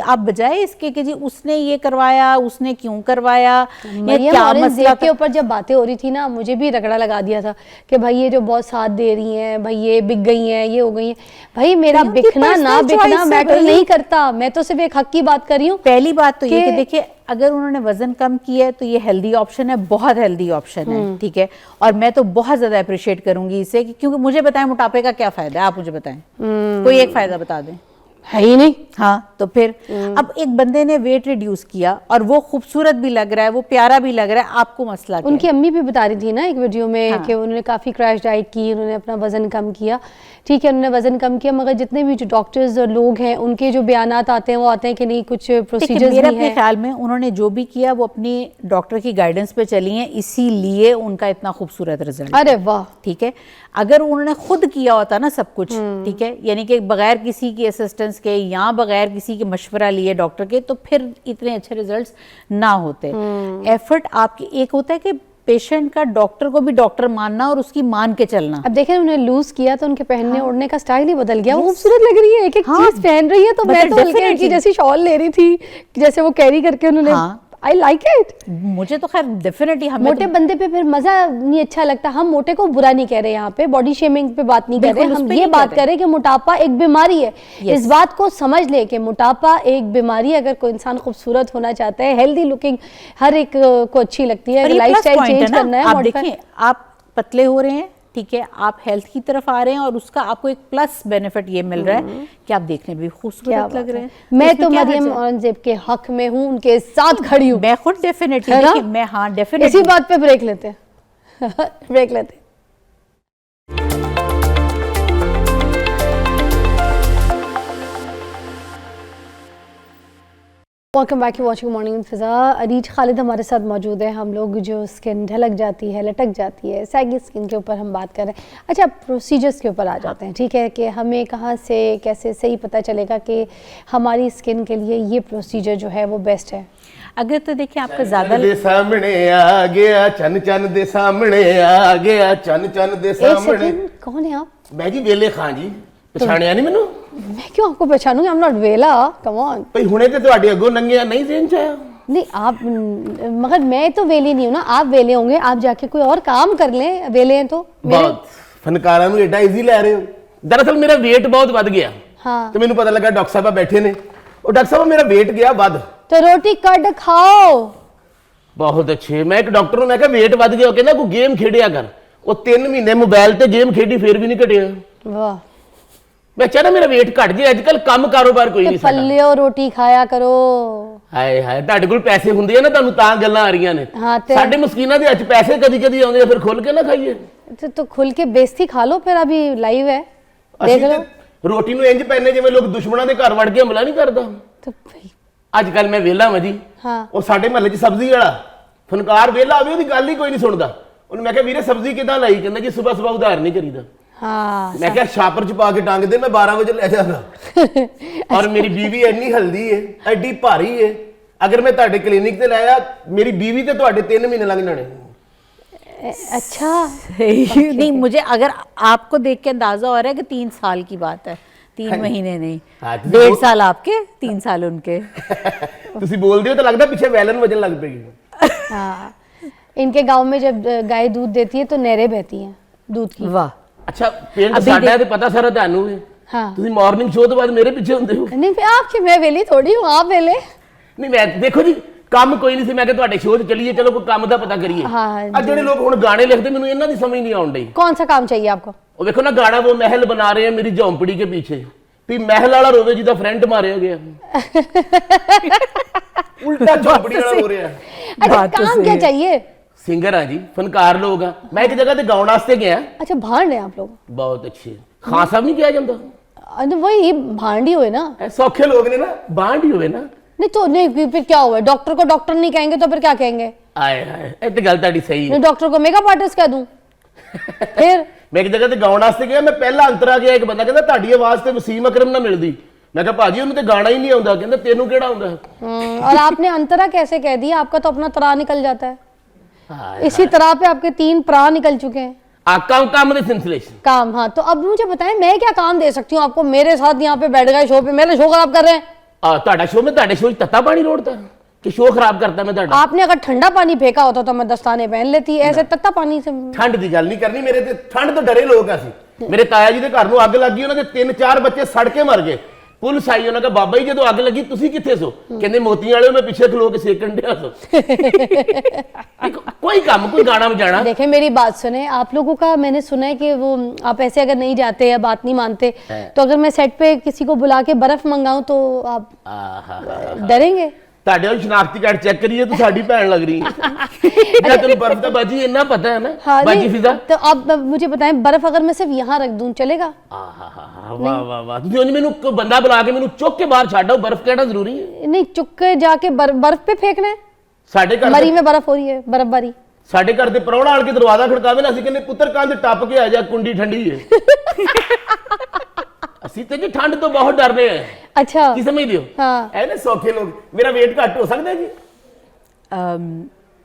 C: आप बजाय इसके कि जी उसने ये करवाया, उसने क्यों करवाया, ये क्या मसला
A: के ऊपर जब बातें हो रही थी ना, मुझे भी रगड़ा लगा दिया था कि भाई ये जो बहुत साथ दे रही हैं, भाई ये बिक गई हैं, ये हो गई हैं। भाई मेरा बिकना ना बिकना मैटर नहीं करता, मैं तो सिर्फ एक हक की बात कर रही हूँ।
C: पहली बात तो ये कि देखिए अगर उन्होंने वजन कम किया है तो ये हेल्दी ऑप्शन है, बहुत हेल्दी ऑप्शन है, ठीक है। और मैं तो बहुत ज्यादा अप्रिशिएट करूंगी इसे, क्योंकि मुझे बताएं मोटापे का क्या फायदा है, आप मुझे बताएं, कोई एक फायदा बता दें।
A: है ही नहीं।
C: हाँ, तो फिर अब एक बंदे ने वेट रिड्यूस किया और वो खूबसूरत भी लग रहा है, वो प्यारा भी लग रहा है, आपको मसला क्या है?
A: उनकी अम्मी भी बता रही थी ना एक वीडियो में कि उन्होंने काफ़ी क्रैश डाइट की, उन्होंने अपना वज़न कम किया। ठीक है, उन्होंने वज़न कम किया, मगर जितने भी जो डॉक्टर्स और लोग हैं उनके जो बयानात आते हैं वो आते हैं कि नहीं कुछ प्रोसीजर्स
C: मेरे
A: भी
C: अपने
A: हैं।
C: ख्याल में उन्होंने जो भी किया वो अपनी डॉक्टर की गाइडेंस पे चली हैं, इसीलिए उनका इतना खूबसूरत रिजल्ट।
A: अरे वाह।
C: ठीक है, अगर उन्होंने खुद किया होता ना सब कुछ, ठीक है, यानी कि बगैर किसी की असिस्टेंस के या बगैर किसी के मशवरा लिए डॉक्टर के, तो फिर इतने अच्छे रिजल्ट्स ना होते। एफर्ट आपकी, एक होता है कि पेशेंट का डॉक्टर को भी डॉक्टर मानना और उसकी मान के चलना।
A: अब देखें उन्हें लूज किया तो उनके पहनने ओढ़ने का स्टाइल ही बदल गया। वो खूबसूरत लग रही है, एक एक चीज पहन रही है। तो मैं तो हल्की हल्की जैसी शॉल ले रही थी, जैसे वो कैरी करके उन्होंने। I like it.
C: मुझे तो खैर डेफिनेटली, हमें
A: मोटे बंदे पे फिर मजा नहीं अच्छा लगता। हम मोटे को बुरा नहीं कह रहे, यहाँ पे बॉडी शेमिंग पे बात नहीं कर रहे, हम ये बात कर रहे कि मोटापा एक बीमारी है। इस बात को समझ ले कि मोटापा एक बीमारी। अगर कोई इंसान खूबसूरत होना चाहता है, हेल्दी लुकिंग हर एक को अच्छी लगती है, लाइफस्टाइल चेंज करना है।
C: आप देखिए, आप पतले हो रहे हैं, ठीक है, आप हेल्थ की तरफ आ रहे हैं और उसका आपको एक प्लस बेनिफिट ये मिल रहा है कि आप देखने में भी खूबसूरत लग रहे हैं।
A: मैं तो मरियम औरंगजेब के हक में हूँ, उनके साथ खड़ी हूँ।
C: मैं खुद डेफिनेटली, मैं हाँ डेफिनेटली।
A: इसी बात पे ब्रेक लेते हैं ब्रेक लेते हैं। Welcome back, you watching morning with Fiza. Areej Khalid हमारे साथ मौजूद है। हम लोग जो स्किन ढलक जाती है, लटक जाती है, सैगी स्किन के ऊपर हम बात कर रहे हैं। अच्छा, प्रोसीजर्स के ऊपर आ जाते हैं। ठीक है, कि हमें कहाँ से कैसे सही पता चलेगा कि हमारी स्किन के लिए ये प्रोसीजर जो है वो बेस्ट है।
C: अगर तो देखिए आपका ज़्यादा
D: दे सामने आ गया, चन चन दे सामने आ गया, चन चन दे
A: एक
D: सामने।
A: सेकंड, कौन है आप?
D: मैं जी वेले खां जी, पछाणिया नहीं मैनू?
A: मैं क्यों आपको पहचानूंगी? आई एम नॉट वेला, कम ऑन।
D: भाई हुणे ते ਤੁਹਾਡੇ ਅੱਗੋਂ ਨੰਗਿਆ नहीं जेन ਚ आया।
A: नहीं आप, मगर मैं तो वेली नहीं हूँ ना, आप वेले होंगे। आप जाके कोई और काम कर लें, वेले हैं तो।
D: बहुत ਫਨਕਾਰਾਂ ਨੂੰ ਐਡਾ ਈਜ਼ੀ ਲੈ ਰਹੇ ਹੋ। ਦਰਅਸਲ ਮੇਰਾ weight ਬਹੁਤ ਵੱਧ ਗਿਆ।
A: हाँ,
D: ਤੇ ਮੈਨੂੰ ਪਤਾ ਲੱਗਾ ਡਾਕਟਰ ਸਾਹਿਬ ਬੈਠੇ ਨੇ। ਉਹ ਡਾਕਟਰ ਸਾਹਿਬ ਮੇਰਾ weight ਗਿਆ ਵੱਧ।
A: तो रोटी कट खाओ।
D: ਬਹੁਤ ਅੱਛੇ। ਮੈਂ ਇੱਕ ਡਾਕਟਰ ਨੂੰ ਮੈਂ ਕਿਹਾ weight ਵੱਧ ਗਿਆ, ਉਹ ਕਹਿੰਦਾ ਕੋਈ ਗੇਮ ਖੇਡਿਆ ਕਰ। ਉਹ 3 ਮਹੀਨੇ ਮੋਬਾਈਲ ਤੇ ਗੇਮ ਖੇਡੀ ਫਿਰ ਵੀ ਨਹੀਂ ਘਟਿਆ।
A: वाह।
D: ਮੈਂ ਚਾਹਨਾ ਮੇਰਾ weight ਘਟ ਜੇ। ਅੱਜ ਕੱਲ ਕੰਮ ਕਾਰੋਬਾਰ ਕੋਈ
A: तो
D: ਨਹੀਂ ਸਾਡਾ।
A: फलियो रोटी खाया करो।
D: ਹਾਏ ਹਾਏ, ਤੁਹਾਡੇ ਕੋਲ ਪੈਸੇ ਹੁੰਦੇ ਆ ਨਾ, ਤੁਹਾਨੂੰ ਤਾਂ ਗੱਲਾਂ ਆ ਰਹੀਆਂ ਨੇ।
A: हाँ, ते
D: ਸਾਡੇ ਮਸਕੀਨਾਂ ਦੇ ਅੱਜ ਪੈਸੇ ਕਦੀ ਕਦੀ ਆਉਂਦੇ ਆ, ਫਿਰ ਖੁੱਲ ਕੇ ਨਾ ਖਾਈਏ।
A: तो खुल के बेइज्जती खा लो फिर। अभी लाइव है, देख
D: ਅਸੀਂ
A: लो।
D: ਤੇ ਰੋਟੀ ਨੂੰ ਇੰਜ ਪੈਨੇ ਜਿਵੇਂ ਲੋਕ ਦੁਸ਼ਮਣਾਂ ਦੇ ਘਰ ਵੜ ਕੇ ਹਮਲਾ ਨਹੀਂ ਕਰਦਾ।
A: तो भाई,
D: ਅੱਜ ਕੱਲ ਮੈਂ ਵਿਹਲਾ ਵਾਂ ਜੀ।
A: हाँ,
D: ਉਹ ਸਾਡੇ ਮਹੱਲੇ 'ਚ ਸਬਜ਼ੀ ਵਾਲਾ ਫਨਕਾਰ ਵਿਹਲਾ ਆਵੇ, ਉਹਦੀ ਗੱਲ ਹੀ ਕੋਈ ਨਹੀਂ ਸੁਣਦਾ। ਉਹਨੂੰ ਮੈਂ ਕਿਹਾ ਵੀਰੇ ਸਬਜ਼ੀ ਕਿਦਾਂ ਲਾਈ? ਕਹਿੰਦਾ ਜੀ ਸਵੇਰ ਸਵੇਰ ਉਧਾਰ ਨਹੀਂ ਕਰੀਦਾ।
A: हाँ।
D: ਮੈਂ ਕਿਹਾ ਛਾਪਰ 'ਚ ਪਾ ਕੇ ਟੰਗ ਦੇ, ਮੈਂ 12 ਵਜੇ ਲੈ ਜਾਗਾ। ਔਰ ਮੇਰੀ ਬੀਵੀ ਇੰਨੀ ਹਲਦੀ ਏ, ਐਡੀ ਭਾਰੀ ਏ, अगर मैं ਤੁਹਾਡੇ ਕਲੀਨਿਕ ਤੇ ਲਾਇਆ, ਮੇਰੀ ਬੀਵੀ ਤੇ ਤੁਹਾਡੇ 3 ਮਹੀਨੇ ਲੰਘ ਜਾਣੇ।
A: अच्छा।
C: नहीं, मुझे अगर आपको देख के अंदाजा हो रहा है कि 3 साल की बात है, 3 महीने नहीं,
D: हाँ,
C: 1.5 साल आपके, 3 साल उनके।
D: ਤੁਸੀਂ ਬੋਲਦੇ ਹੋ ਤਾਂ ਲੱਗਦਾ ਪਿੱਛੇ ਵੈਲਨ ਵਜਨ ਲੱਗ ਪਏਗੀ।
A: हाँ, इनके गांव में जब गाय दूध देती है तो नहरें बहती हैं दूध की।
C: वाह।
D: ਅੱਛਾ, ਪਿੰਡ ਸਾਡਾ ਤੇ ਪਤਾ ਸਾਰਾ ਤੁਹਾਨੂੰ ਹੈ।
A: हाँ,
D: ਤੁਸੀਂ ਮਾਰਨਿੰਗ ਸ਼ੋਅ ਤੋਂ ਬਾਅਦ ਮੇਰੇ ਪਿੱਛੇ ਹੁੰਦੇ ਹੋ।
A: नहीं फिर आपके, मैं वेली थोड़ी हूँ, आप वेले।
D: ਨਹੀਂ ਮੈਂ ਦੇਖੋ ਜੀ, ਕੰਮ ਕੋਈ ਨਹੀਂ ਸੀ। ਮੈਂ ਕਿਹਾ ਤੁਹਾਡੇ ਸ਼ੋਅ 'ਚ ਚੱਲੀਏ, ਚਲੋ ਕੋਈ ਕੰਮ ਦਾ ਪਤਾ ਕਰੀਏ।
A: हाँ,
D: ਆ ਜਿਹੜੇ ਲੋਕ ਹੁਣ ਗਾਣੇ ਲਿਖਦੇ, ਮੈਨੂੰ ਇਹਨਾਂ ਦੀ ਸਮਝ ਨਹੀਂ ਆਉਣ ਡਈ।
A: कौन सा काम चाहिए आपको?
D: ਉਹ ਵੇਖੋ ਨਾ, ਗਾਣਾ वो महल बना रहे हैं मेरी झोंपड़ी के पीछे, ਵੀ महल वाला रोवे ਜਿਹਦਾ ਫਰੈਂਡ ਮਾਰਿਆ ਗਿਆ। ਉਲਟਾ ਝੋਂਪੜੀ ਵਾਲਾ ਹੋ ਰਿਹਾ।
A: अच्छा, काम क्या चाहिए?
D: ਸਿੰਗਰ ਆ ਜੀ, ਫਨਕਾਰ ਲੋਕ ਆ। ਮੈਂ ਇੱਕ ਜਗ੍ਹਾ ਤੇ ਗਾਉਣ ਵਾਸਤੇ ਗਿਆ।
A: अच्छा, भांड है आप लोग?
D: ਬਹੁਤ ਅੱਛੇ। ਖਾਨ ਸਾਹਿਬ ਨਹੀਂ ਕਿਹਾ ਜਾਂਦਾ।
A: वही भांडी हुए ना।
D: ਇਹ ਸੌਖੇ ਲੋਕ ਨੇ ਨਾ, ਬਾਂਢ ਹੀ ਹੋਵੇ ਨਾ।
A: नहीं तो नहीं, फिर क्या हुआ? डॉक्टर को डॉक्टर नहीं कहेंगे तो फिर क्या कहेंगे?
D: ਆਏ ਹਾਏ, ਇਹ ਤੇ ਗੱਲ ਤੁਹਾਡੀ ਸਹੀ ਹੈ।
A: नहीं, डॉक्टर को मेकअप आर्टिस्ट कह दूं फिर?
D: ਮੈਂ ਇੱਕ ਜਗ੍ਹਾ ਤੇ ਗਾਉਣ ਵਾਸਤੇ ਗਿਆ। ਮੈਂ ਪਹਿਲਾ ਅੰਤਰਾ ਗਿਆ, ਇੱਕ ਬੰਦਾ ਕਹਿੰਦਾ ਤੁਹਾਡੀ ਆਵਾਜ਼ ਤੇ ਵਸੀਮ ਅਕਰਮ ਨਾਲ ਮਿਲਦੀ। ਮੈਂ ਕਿਹਾ ਭਾਜੀ ਉਹਨੂੰ ਤੇ ਗਾਣਾ ਹੀ ਨਹੀਂ ਆਉਂਦਾ। ਕਹਿੰਦਾ ਤੈਨੂੰ ਕਿਹੜਾ ਆਉਂਦਾ?
A: और आपने अंतरा कैसे कह दिया? आपका तो अपना तरा निकल जाता है।
D: हाय
A: इसी तरह पे आपके 3 प्रा निकल चुके हैं।
D: ਕੰਮ ਦੇ सिलसिले से
A: काम, हाँ। तो अब मुझे बताएं, मैं क्या काम दे सकती हूँ आपको? मेरे साथ यहाँ पे बैठ गए शो पे, मेरा शो खराब कर रहे हैं।
D: ਤੁਹਾਡਾ ਸ਼ੋਅ ਮੈਂ ਤੁਹਾਡੇ ਸ਼ੋਅ 'ਚ ਤੱਤਾ ਪਾਣੀ ਰੋੜਦਾ ਕਿ ਸ਼ੋਅ ਖਰਾਬ ਕਰਤਾ ਮੈਂ ਤੁਹਾਡਾ?
A: आपने अगर ठंडा पानी फेंका होता तो मैं दस्ताने पहन लेती। ऐसे तत्ता पानी से
D: ਠੰਡ ਦੀ ਗੱਲ ਨਹੀਂ ਕਰਨੀ। ਮੇਰੇ ਤੇ ਠੰਡ ਤੋਂ ਡਰੇ ਲੋਕ ਆ ਸੀ। ਮੇਰੇ ਤਾਇਆ ਜੀ ਦੇ ਘਰ ਨੂੰ ਅੱਗ ਲੱਗ ਗਈ, ਉਹਨਾਂ ਦੇ 3-4 ਬੱਚੇ ਸੜ ਕੇ ਮਰ ਗਏ। ਪੁਲਿਸ ਆਈ, ਉਹਨਾਂ ਕਹਾ ਬਾਬਾ ਜੀ ਜਦੋਂ ਅੱਗ ਲੱਗੀ ਤੁਸੀਂ ਕਿੱਥੇ ਸੋ? ਕਹਿੰਦੇ ਮੋਤੀਆਂ ਵਾਲੇ ਮੈਂ ਪਿੱਛੇ ਖਲੋ ਕੇ सेकंड दिया सो। कोई काम कोई गाना बजाना।
A: देखें मेरी बात सुने, आप लोगों का मैंने सुना है कि वो आप ऐसे अगर नहीं जाते या बात नहीं मानते तो अगर मैं सेट पे किसी को बुला के बर्फ मंगाऊं तो आप डरेंगे?
D: ਤੁਹਾਡੇ ਉਹ ਸ਼ਨਾਖਤੀ ਕਾਰਡ ਚੈੱਕ ਕਰੀਏ ਤਾਂ ਸਾਡੀ ਭੈਣ ਲੱਗ ਰਹੀ ਹੈ। इतना ਤੈਨੂੰ ਬਰਫ਼ ਦਾ ਬਾਜੀ ਇੰਨਾ ਪਤਾ ਹੈ ਨਾ।
A: हाँ,
D: ਬਾਜੀ
A: नहीं,
D: ਫਿਜ਼ਾ
A: तो आप मुझे बताएं बर्फ अगर मैं सिर्फ यहाँ रख दूं चलेगा?
D: ਵਾਹ ਵਾਹ ਵਾਹ ਤੁਸੀਂ ਉਹਨੇ ਮੈਨੂੰ ਕੋਈ ਬੰਦਾ ਬੁਲਾ ਕੇ ਮੈਨੂੰ ਚੁੱਕ ਕੇ ਬਾਹਰ ਛੱਡ ਆਓ, ਬਰਫ਼ ਕਹਿਣਾ ਜ਼ਰੂਰੀ ਹੈ।
A: नहीं, चुक के जाके बर्फ पे फेंकना है?
D: ਸਾਡੇ ਘਰ
A: मरी में बर्फ हो रही है, बर्फबारी।
D: ਸਾਡੇ ਘਰ ਦੇ ਪਰੌਣਾ ਆਣ ਕੇ ਦਰਵਾਜ਼ਾ ਖੜਕਾਵੇ ਨਾ, ਅਸੀਂ ਕਹਿੰਦੇ ਪੁੱਤਰ ਕੰਧ ਟੱਪ ਕੇ ਆ ਜਾ, ਕੁੰਡੀ ਠੰਡੀ ਹੈ। ਅਸੀਂ ਤੇ ਜੀ ਠੰਡ ਤੋਂ ਬਹੁਤ ਡਰਦੇ ਆ।
A: अच्छा,
D: ਕੀ ਸਮਝਦੇ ਹੋ?
A: हाँ।
D: ਐ ਨਾ ਸੌਖੇ ਲੋਕ। ਮੇਰਾ weight ਘੱਟ ਹੋ ਸਕਦਾ ਜੀ?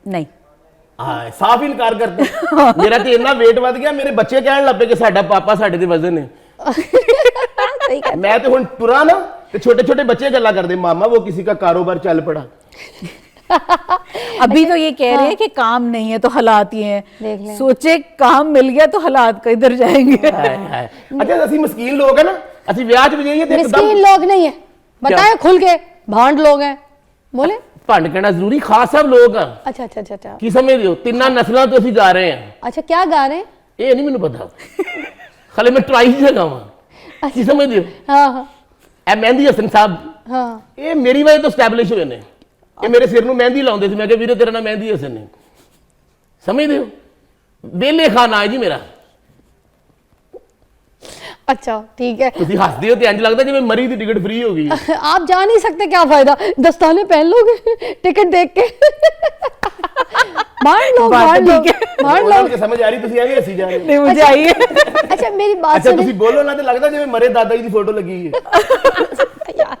C: नहीं,
D: ਹਾਂ, ਸਾਫ਼ ਇਨਕਾਰ ਕਰਦੇ। ਮੇਰਾ ਤੇ ਇੰਨਾ weight ਵੱਧ ਗਿਆ, ਮੇਰੇ ਬੱਚੇ ਕਹਿਣ ਲੱਪੇ ਕਿ ਸਾਡਾ ਪਾਪਾ ਸਾਡੇ ਦੇ ਵਜ਼ਨ ਹੈ।
A: सही कहा।
D: मैं तो हुन टुरा ना तो छोटे छोटे बच्चे गल्ला करते, मामा वो किसी का कारोबार चल पड़ा।
C: अभी तो ये कह रहे हैं कि काम नहीं है तो हालात ये
A: देख
C: हैं,
A: लें।
C: सोचे काम मिल गया तो हालात किधर जाएंगे।
D: हाय हाय। अच्छा असि मस्कीन लोग है ना, असि ब्याह च बजाइए ते
A: मिस्कीन लोग नहीं है, बताए खुल के, भांड लोग हैं, बोले।
D: भंड कहना जरूरी, खास सब लोग हैं।
A: अच्छा अच्छा अच्छा अच्छा
D: की समझदे हो? तिन्ना नस्लां तो असि गा रहे हैं।
A: अच्छा, क्या गा रहे हैं?
D: ये नहीं मैनू पता, खाली मैं ट्राई से गावां। की समझदे हो?
A: हाँ हाँ
D: ए मेहंदी हसन साहब,
A: हाँ।
D: ये मेरी वजह तो स्टैबलिश हुए ने। ये मेरे सिर नूं मेहंदी लाउंदे सी, मैं कहा वीरे तेरा नाम मेहंदी हसन है। समझदे हो? बेले खाना है जी मेरा।
A: अच्छा ठीक है।
D: ਤੁਸੀਂ ਹੱਸਦੇ ਹੋ ਤੇ ਇੰਜ ਲੱਗਦਾ ਜਿਵੇਂ ਮਰੀ ਦੀ ਟਿਕਟ ਫ੍ਰੀ ਹੋ ਗਈ।
A: आप जा नहीं सकते, क्या फायदा, दस्ताने पहन लोगे टिकट देख के। मार लो मार लो मार लो।
D: ਉਹਨਾਂ ਨੂੰ ਸਮਝ ਆ ਰਹੀ, ਤੁਸੀਂ ਐਵੇਂ ਹੱਸੀ ਜਾ ਰਹੇ ਹੋ।
C: नहीं मुझे आई है।
A: अच्छा मेरी बात
D: अच्छा
A: सुने
D: ਤੁਸੀਂ ਬੋਲੋ ਨਾ ਤੇ ਲੱਗਦਾ ਜਿਵੇਂ ਮਰੇ ਦਾਦਾ ਜੀ ਦੀ ਫੋਟੋ ਲੱਗੀ ਹੈ।
A: यार।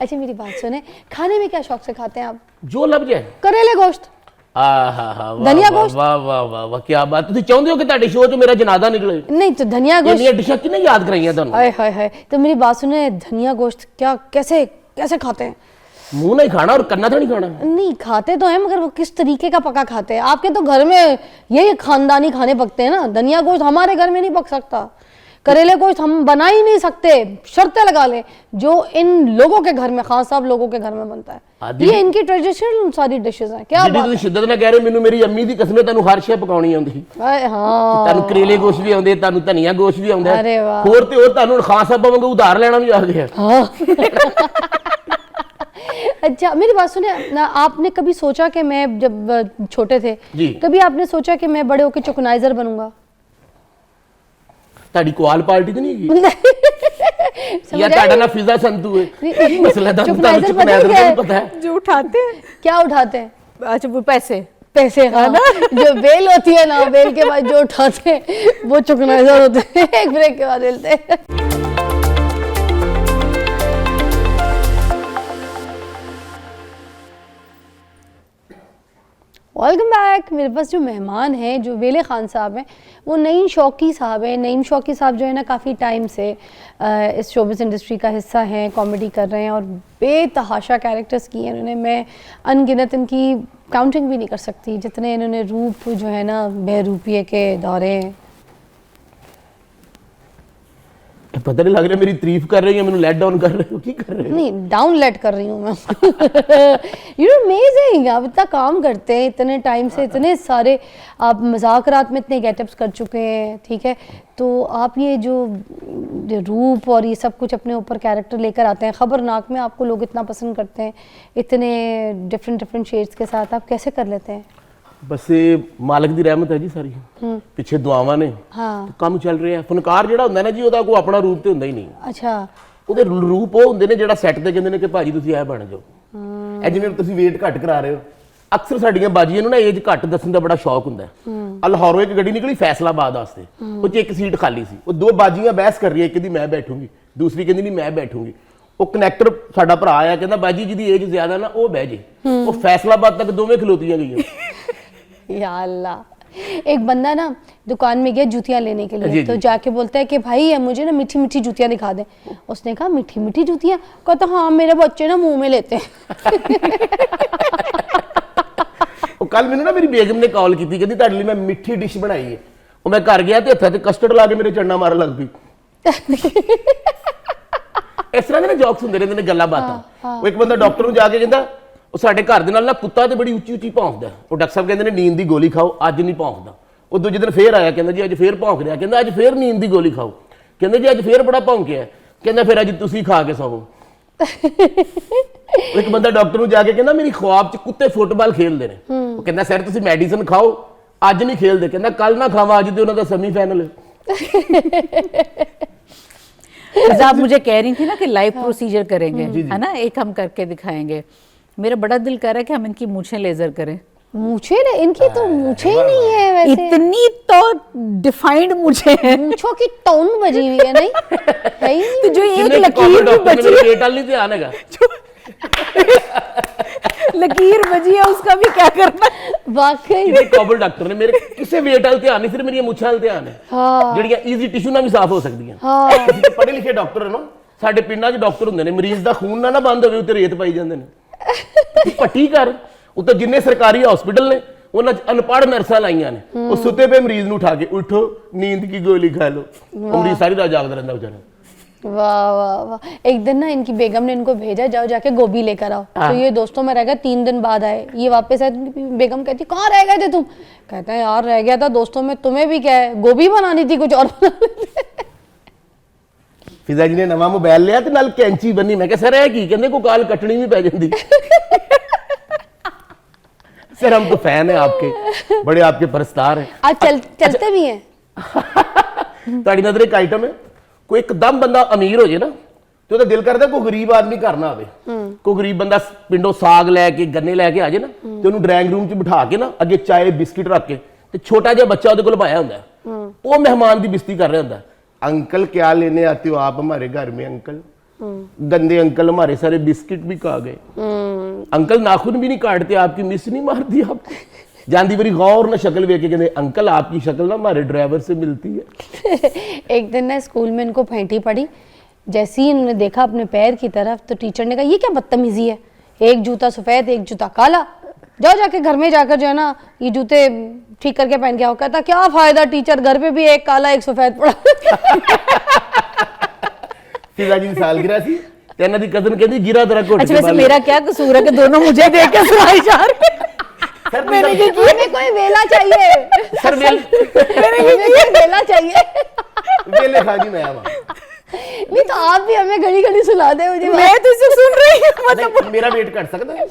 A: अच्छा मेरी बात सुने, खाने में क्या शौक से खाते हैं आप?
D: ਜੋ ਲੱਭ ਜਾਏ।
A: करेले गोश्त?
D: धनिया गोश्त। वाह वाह वाह वाह, क्या बात। ਤੁਸੀਂ ਚਾਹੁੰਦੇ ਹੋ ਕਿ ਤੁਹਾਡੇ ਸ਼ੋਅ 'ਚ ਮੇਰਾ ਜਨਾਜ਼ਾ ਨਿਕਲੇ?
A: नहीं तो धनिया गोश्त।
D: ਇੰਨੀਆਂ ਡਿਸ਼ਾਂ ਕਿਹਨੇ ਯਾਦ ਕਰਾਈਆਂ ਤੁਹਾਨੂੰ?
A: हाय हाय हाय। तो मेरी बात सुने, धनिया गोश्त क्या कैसे कैसे खाते हैं?
D: मुंह नहीं खाना और करना तो नहीं खाना।
A: नहीं खाते तो हैं, मगर वो किस तरीके का पका खाते हैं? आपके तो घर में यही खानदानी खाने पकते हैं ना, धनिया गोश्त हमारे घर में नहीं पक सकता, करेले गोश्त हम बना ही नहीं सकते, शर्तें लगा ले जो इन लोगों के घर में, खास साहब लोगों के घर में बनता है। ये इनकी ट्रेडिशनल सारी डिशेस हैं। क्या
D: ਜਿਹੜੀ ਤੁਸੀਂ ਸ਼ਿੱਦਤ ਨਾਲ ਕਹਿ ਰਹੇ ਹੋ, ਮੈਨੂੰ ਮੇਰੀ ਅੰਮੀ ਦੀ ਕਸਮ ਹੈ ਤੁਹਾਨੂੰ ਹਰ ਸ਼ੈ ਪਕਾਉਣੀ ਆਉਂਦੀ ਸੀ।
A: हाँ
D: ਤੁਹਾਨੂੰ ਕਰੇਲੇ ਗੋਸ਼ਤ ਵੀ ਆਉਂਦੇ, ਤੁਹਾਨੂੰ ਧਨੀਆ ਗੋਸ਼ਤ ਵੀ ਆਉਂਦਾ।
A: ਅਰੇ ਵਾਹ।
D: ਹੋਰ ਤੇ ਹੋਰ ਤੁਹਾਨੂੰ ਖਾਨ ਸਾਹਿਬ ਵਾਂਗੂ ਉਧਾਰ ਲੈਣਾ ਵੀ ਆ ਗਿਆ।
A: अच्छा मेरी बात सुने ना, आपने कभी सोचा कि मैं जब छोटे थे
D: जी।
A: कभी आपने सोचा कि मैं बड़े होकर चुकनाइजर बनूंगा?
D: ਤੁਹਾਡੀ ਕੁਆਲ ਪਾਰਟੀ ਤੇ ਨਹੀਂ ਹੈਗੀ
A: समझ
D: या
A: आए?
D: ਤੁਹਾਡਾ ਨਾ ਫਿਜ਼ਾ ਸੰਤੂ है
A: नहीं,
D: मसला तो
A: चुकनाइजर
D: ਤੁਹਾਨੂੰ
A: पता है क्या है?
D: पता है।
C: जो उठाते हैं,
A: क्या उठाते हैं?
C: अच्छा वो पैसे।
A: पैसे, हाँ ना। जो बेल होती है ना, बेल के बाद जो उठाते हैं वो चुकनाइजर होते हैं। एक ब्रेक के बाद मिलते हैं। Welcome back. मेरे पास जो मेहमान हैं, जो वेले खान साहब हैं, वो नईम शौकी साहब हैं। नईम शौकी साहब जो है ना, काफ़ी टाइम से इस शोबिस इंडस्ट्री का हिस्सा हैं, कॉमेडी कर रहे हैं और बेतहाशा कैरेक्टर्स किए हैं इन्होंने। मैं अनगिनत इनकी काउंटिंग भी नहीं कर सकती, जितने इन्होंने रूप जो है ना बहरूपिये के दौरे हैं।
D: पता नहीं लग रहा मेरी तारीफ कर रही है, मैंने लेट डाउन कर रहे हो, की कर रहे हो?
A: नहीं, डाउन लेट कर रही हूँ मैं। यू नो अमेजिंग, आप इतना काम करते हैं इतने टाइम से, इतने सारे आप मज़ाकरात में इतने गेटअप्स कर चुके हैं, ठीक है, तो आप ये जो रूप और ये सब कुछ अपने ऊपर कैरेक्टर लेकर आते हैं, खबरनाक में आपको लोग इतना पसंद करते हैं, इतने डिफरेंट शेड्स के साथ, आप कैसे कर लेते हैं?
D: बस ये मालिक दी रहमत है जी सारी, पिछे दुआवां ने।
A: हाँ।
D: तो काम चल रहा है। फनकार ਜਿਹੜਾ ਹੁੰਦਾ ਨਾ ਜੀ, ਉਹਦਾ ਕੋਈ ਆਪਣਾ ਰੂਪ ਤੇ ਹੁੰਦਾ ਹੀ ਨਹੀਂ।
A: अच्छा।
D: ਉਹਦੇ ਰੂਪ ਉਹ ਹੁੰਦੇ ਨੇ ਜਿਹੜਾ ਸੈੱਟ ਤੇ ਕਹਿੰਦੇ ਨੇ ਕਿ ਭਾਜੀ ਤੁਸੀਂ ਐ ਬਣ ਜਾਓ। ਇਹ ਜਿਵੇਂ ਤੁਸੀਂ weight ਘੱਟ ਕਰਾ ਰਹੇ ਹੋ, ਅਕਸਰ ਸਾਡੀਆਂ ਬਾਜੀਆਂ ਨੂੰ ਨਾ ਏਜ ਘੱਟ ਦੱਸਣ ਦਾ ਬੜਾ ਸ਼ੌਕ ਹੁੰਦਾ ਹੈ। ਲਾਹੌਰੋਂ ਇੱਕ ਗੱਡੀ ਨਿਕਲੀ ਫੈਸਲਾਬਾਦ ਵਾਸਤੇ, ਉਹ 'ਚ ਇੱਕ ਸੀਟ ਖਾਲੀ ਸੀ, ਉਹ ਦੋ ਬਾਜੀਆਂ ਬਹਿਸ ਕਰ ਰਹੀਆਂ, ਇੱਕ ਦੀ ਮੈਂ ਬੈਠੂੰਗੀ, ਦੂਸਰੀ ਕਹਿੰਦੀ ਨਹੀਂ ਮੈਂ ਬੈਠੂੰਗੀ। ਉਹ ਕਨੈਕਟਰ ਸਾਡਾ ਭਰਾ ਆਇਆ, ਕਹਿੰਦਾ ਬਾਜੀ ਜਿਹਦੀ ਏਜ ਜ਼ਿਆਦਾ ਨਾ ਉਹ ਬਹਿ ਜੇ। ਉਹ ਫੈਸਲਾਬਾਦ ਤੱਕ ਦੋਵੇਂ ਖਲੋਤੀਆਂ गई।
A: या अल्लाह। एक बंदा ना दुकान में गया जूतियां लेने के लिए,
D: जी,
A: तो
D: जी।
A: जाके बोलता है कि भाई ये मुझे ना मीठी मीठी जूतियां दिखा दे। उसने कहा मीठी मीठी जूतियां? कहता हाँ मेरे बच्चे ना मुंह में लेते हैं।
D: कल मैंने ना मेरी बेगम ने कॉल की, कहती ਤੁਹਾਡੇ ਲਈ मैं मिठी डिश बनाई है। ਉਹ ਮੈਂ ਘਰ ਗਿਆ ਤੇ ਹੱਥਾਂ ਤੇ ਕਸਟਰਡ ਲਾ ਕੇ ਮੇਰੇ ਚੰਨਾ ਮਾਰਨ ਲੱਗ ਪਈ। ਇਸ ਤਰ੍ਹਾਂ ਦੇ ਨਾ ਜੋਕਸ ਹੁੰਦੇ ਰਹਿੰਦੇ ਨੇ, ਗੱਲਾਂ ਬਾਤਾਂ। ਉਹ ਇੱਕ ਬੰਦਾ ਡਾਕਟਰ ਨੂੰ ਜਾ ਕੇ ਕਹਿੰਦਾ ਉਹ ਸਾਡੇ ਘਰ ਦੇ ਨਾਲ ਨਾ ਕੁੱਤਾ ਤੇ ਬੜੀ ਉੱਚੀ ਉੱਚੀ ਭੌਂਕਦਾ। ਉਹ ਡਾਕਟਰ ਸਾਹਿਬ ਕਹਿੰਦੇ ਨੇ ਨੀਂਦ ਦੀ ਗੋਲੀ ਖਾਓ, ਅੱਜ ਨਹੀਂ ਭੌਂਕਦਾ। ਉਹ ਦੂਜੇ ਦਿਨ ਫੇਰ ਆਇਆ, ਕਹਿੰਦਾ ਜੀ ਅੱਜ ਫੇਰ ਭੌਂਕ ਰਿਹਾ। ਕਹਿੰਦਾ ਅੱਜ ਫੇਰ ਨੀਂਦ ਦੀ ਗੋਲੀ ਖਾਓ। ਕਹਿੰਦੇ ਜੀ ਅੱਜ ਫੇਰ ਬੜਾ ਭੌਂਕਿਆ। ਕਹਿੰਦਾ ਫਿਰ ਅੱਜ ਤੁਸੀਂ ਖਾ ਕੇ ਸੌਵੋ। ਇੱਕ ਬੰਦਾ ਡਾਕਟਰ ਨੂੰ ਜਾ ਕੇ ਕਹਿੰਦਾ ਮੇਰੀ ਖੁਆਬ 'ਚ ਕੁੱਤੇ ਫੁੱਟਬਾਲ ਖੇਡਦੇ ਨੇ। ਉਹ ਕਹਿੰਦਾ ਸਰ ਤੁਸੀਂ ਮੈਡੀਸਿਨ ਖਾਓ, ਅੱਜ ਨਹੀਂ ਖੇਲਦੇ। ਕਹਿੰਦਾ ਕੱਲ ਨਾ ਖਾਵਾ, ਅੱਜ ਤੇ ਉਹਨਾਂ ਦਾ ਸੈਮੀਫਾਈਨਲ ਹੈ।
C: आप मुझे कह रही थी ना कि लाइव प्रोसीजर करेंगे, है ना, एक हम करके दिखाएंगे। मेरा बड़ा दिल कर रहा है कि हम इनकी मूछें लेजर करें।
A: मूछे ना, इनकी तो मूछे ही नहीं है वैसे।
C: इतनी तो डिफाइंड मूछें हैं,
A: मूछों की टोन बजी हुई है, नहीं है ही नहीं।
C: तो जो एक लकीर भी बची है,
D: पेट वाली ध्यान हैगा,
C: लकीर बची है, उसका भी क्या करना।
A: वाकई
D: ਕਿਤੇ ਕਾਬਲ ਡਾਕਟਰ ਨੇ ਮੇਰੇ ਕਿਸੇ ਵੇਟ ਵਾਲ ਧਿਆਨ ਨਹੀਂ, ਸਿਰਫ ਮੇਰੀਆਂ ਮੁੱਛਾਂ ਵਾਲ ਧਿਆਨ ਹੈ, ਜਿਹੜੀਆਂ ਈਜ਼ੀ ਟਿਸ਼ੂ ਨਾਲ ਵੀ ਸਾਫ਼ ਹੋ ਸਕਦੀਆਂ। ਅਸੀਂ ਤਾਂ ਪੜ੍ਹੇ ਲਿਖੇ ਡਾਕਟਰ ਨਾ, ਸਾਡੇ ਪਿੰਡਾਂ 'ਚ ਡਾਕਟਰ ਹੁੰਦੇ ਨੇ, ਮਰੀਜ਼ ਦਾ ਖੂਨ ਨਾ ਬੰਦ ਹੋਵੇ ਉੱਤੇ ਰੇਤ ਪਾਈ ਜਾਂਦੇ ਨੇ। ਪੱਟੀ ਕਰ ਉੱਤੇ ਜਿੰਨੇ ਸਰਕਾਰੀ ਹਸਪੀਟਲ ਨੇ ਉਹਨਾਂ 'ਚ ਅਨਪੜ੍ਹ ਨਰਸਾਂ ਲਾਈਆਂ ਨੇ। ਉਹ ਸੁੱਤੇ ਪਏ ਮਰੀਜ਼ ਨੂੰ ਉਠਾ ਕੇ ਉਠੋ नींद की गोली खा लो, ਉਹ ਮਰੀਜ਼ ਸਾਰੀ ਰਾਤ ਜਾਗਦਾ ਰਹਿੰਦਾ ਵਿਚਾਰਾ।
A: वाह वाह वाह। एक दिन ना इनकी बेगम ने इनको भेजा जाओ जाके गोभी लेकर आओ। तो ये दोस्तों में रह गए, 3 दिन बाद आए, ये वापस आए। बेगम कहती कहाँ रह गए थे तुम? कहते हैं यार रह गया था दोस्तों में, तुम्हें भी क्या है, गोभी बनानी थी, कुछ और
D: ਫਿਜ਼ਾ ਜੀ ਨੇ ਨਵਾਂ ਮੋਬਾਈਲ ਲਿਆ ਤੇ ਨਾਲ ਕੈਂਚੀ ਬੰਨੀ। ਮੈਂ ਕਿਹਾ ਸਰ ਇਹ ਕੀ? ਕਹਿੰਦੇ ਕੋ ਕਾਲ ਕੱਟਣੀ ਵੀ ਪੈ ਜਾਂਦੀ। सर हम तो फैन है आपके, बड़े आपके परस्तार हैं।
A: आज चलते भी हैं।
D: ਤੁਹਾਡੀ ਨਜ਼ਰ ਇੱਕ ਆਈਟਮ ਹੈ, ਕੋਈ ਇੱਕਦਮ ਬੰਦਾ ਅਮੀਰ ਹੋ ਜੇ ਨਾ ਤੇ ਉਹਦਾ ਦਿਲ ਕਰਦਾ ਕੋਈ ਗਰੀਬ ਆਦਮੀ ਘਰ ਨਾ ਆਵੇ। ਕੋਈ ਗਰੀਬ ਬੰਦਾ ਪਿੰਡੋਂ ਸਾਗ ਲੈ ਕੇ ਗੰਨੇ ਲੈ ਕੇ ਆ ਜੇ ਨਾ ਤੇ ਉਹਨੂੰ ਡਰਾਇੰਗ ਰੂਮ 'ਚ ਬਿਠਾ ਕੇ ਨਾ ਅੱਗੇ ਚਾਏ ਬਿਸਕਿਟ ਰੱਖ ਕੇ ਤੇ ਛੋਟਾ ਜਿਹਾ ਬੱਚਾ ਉਹਦੇ ਕੋਲ ਪਾਇਆ ਹੁੰਦਾ, ਉਹ ਮਹਿਮਾਨ ਦੀ ਬਿਸਤੀ ਕਰ ਰਿਹਾ ਹੁੰਦਾ। अंकल क्या लेने आते हो आप हमारे घर में? अंकल गंदे अंकल हमारे सारे बिस्किट भी खा गए। अंकल नाखून भी नहीं काटते, आपकी मिस नहीं मार दी आपको? जानती बड़ी गौर ना शक्ल वेख के कहते अंकल आपकी शक्ल ना हमारे ड्राइवर से मिलती है।
A: एक दिन ना स्कूल में इनको फेंटी पड़ी, जैसे ही इन्होंने देखा अपने पैर की तरफ तो टीचर ने कहा ये क्या बदतमीजी है, एक जूता सफेद एक जूता काला, जाओ जाके घर में जाकर जो है ना ये जूते ठीक करके पहन के आओ। कहता क्या फायदा टीचर, घर पे भी एक काला एक सफेद पड़ा।
D: फिजा जी सालगिरह थी ते इन्हां दी कजन कहंदी गिरा तेरा घुट।
C: अच्छा वैसे मेरा क्या कसूर है कि दोनों मुझे देख के सुनाई जा रहे हैं?
A: मैंने हमें कोई वेला चाहिए
D: सर,
A: हमें कोई वेला चाहिए।
D: वेले खानी मैं आवा
A: नहीं तो आप भी हमें घड़ी घड़ी सुना दे मुझे।
C: मैं तो इसे सुन रही हूँ, मतलब
D: मेरा वेट घट सकता है?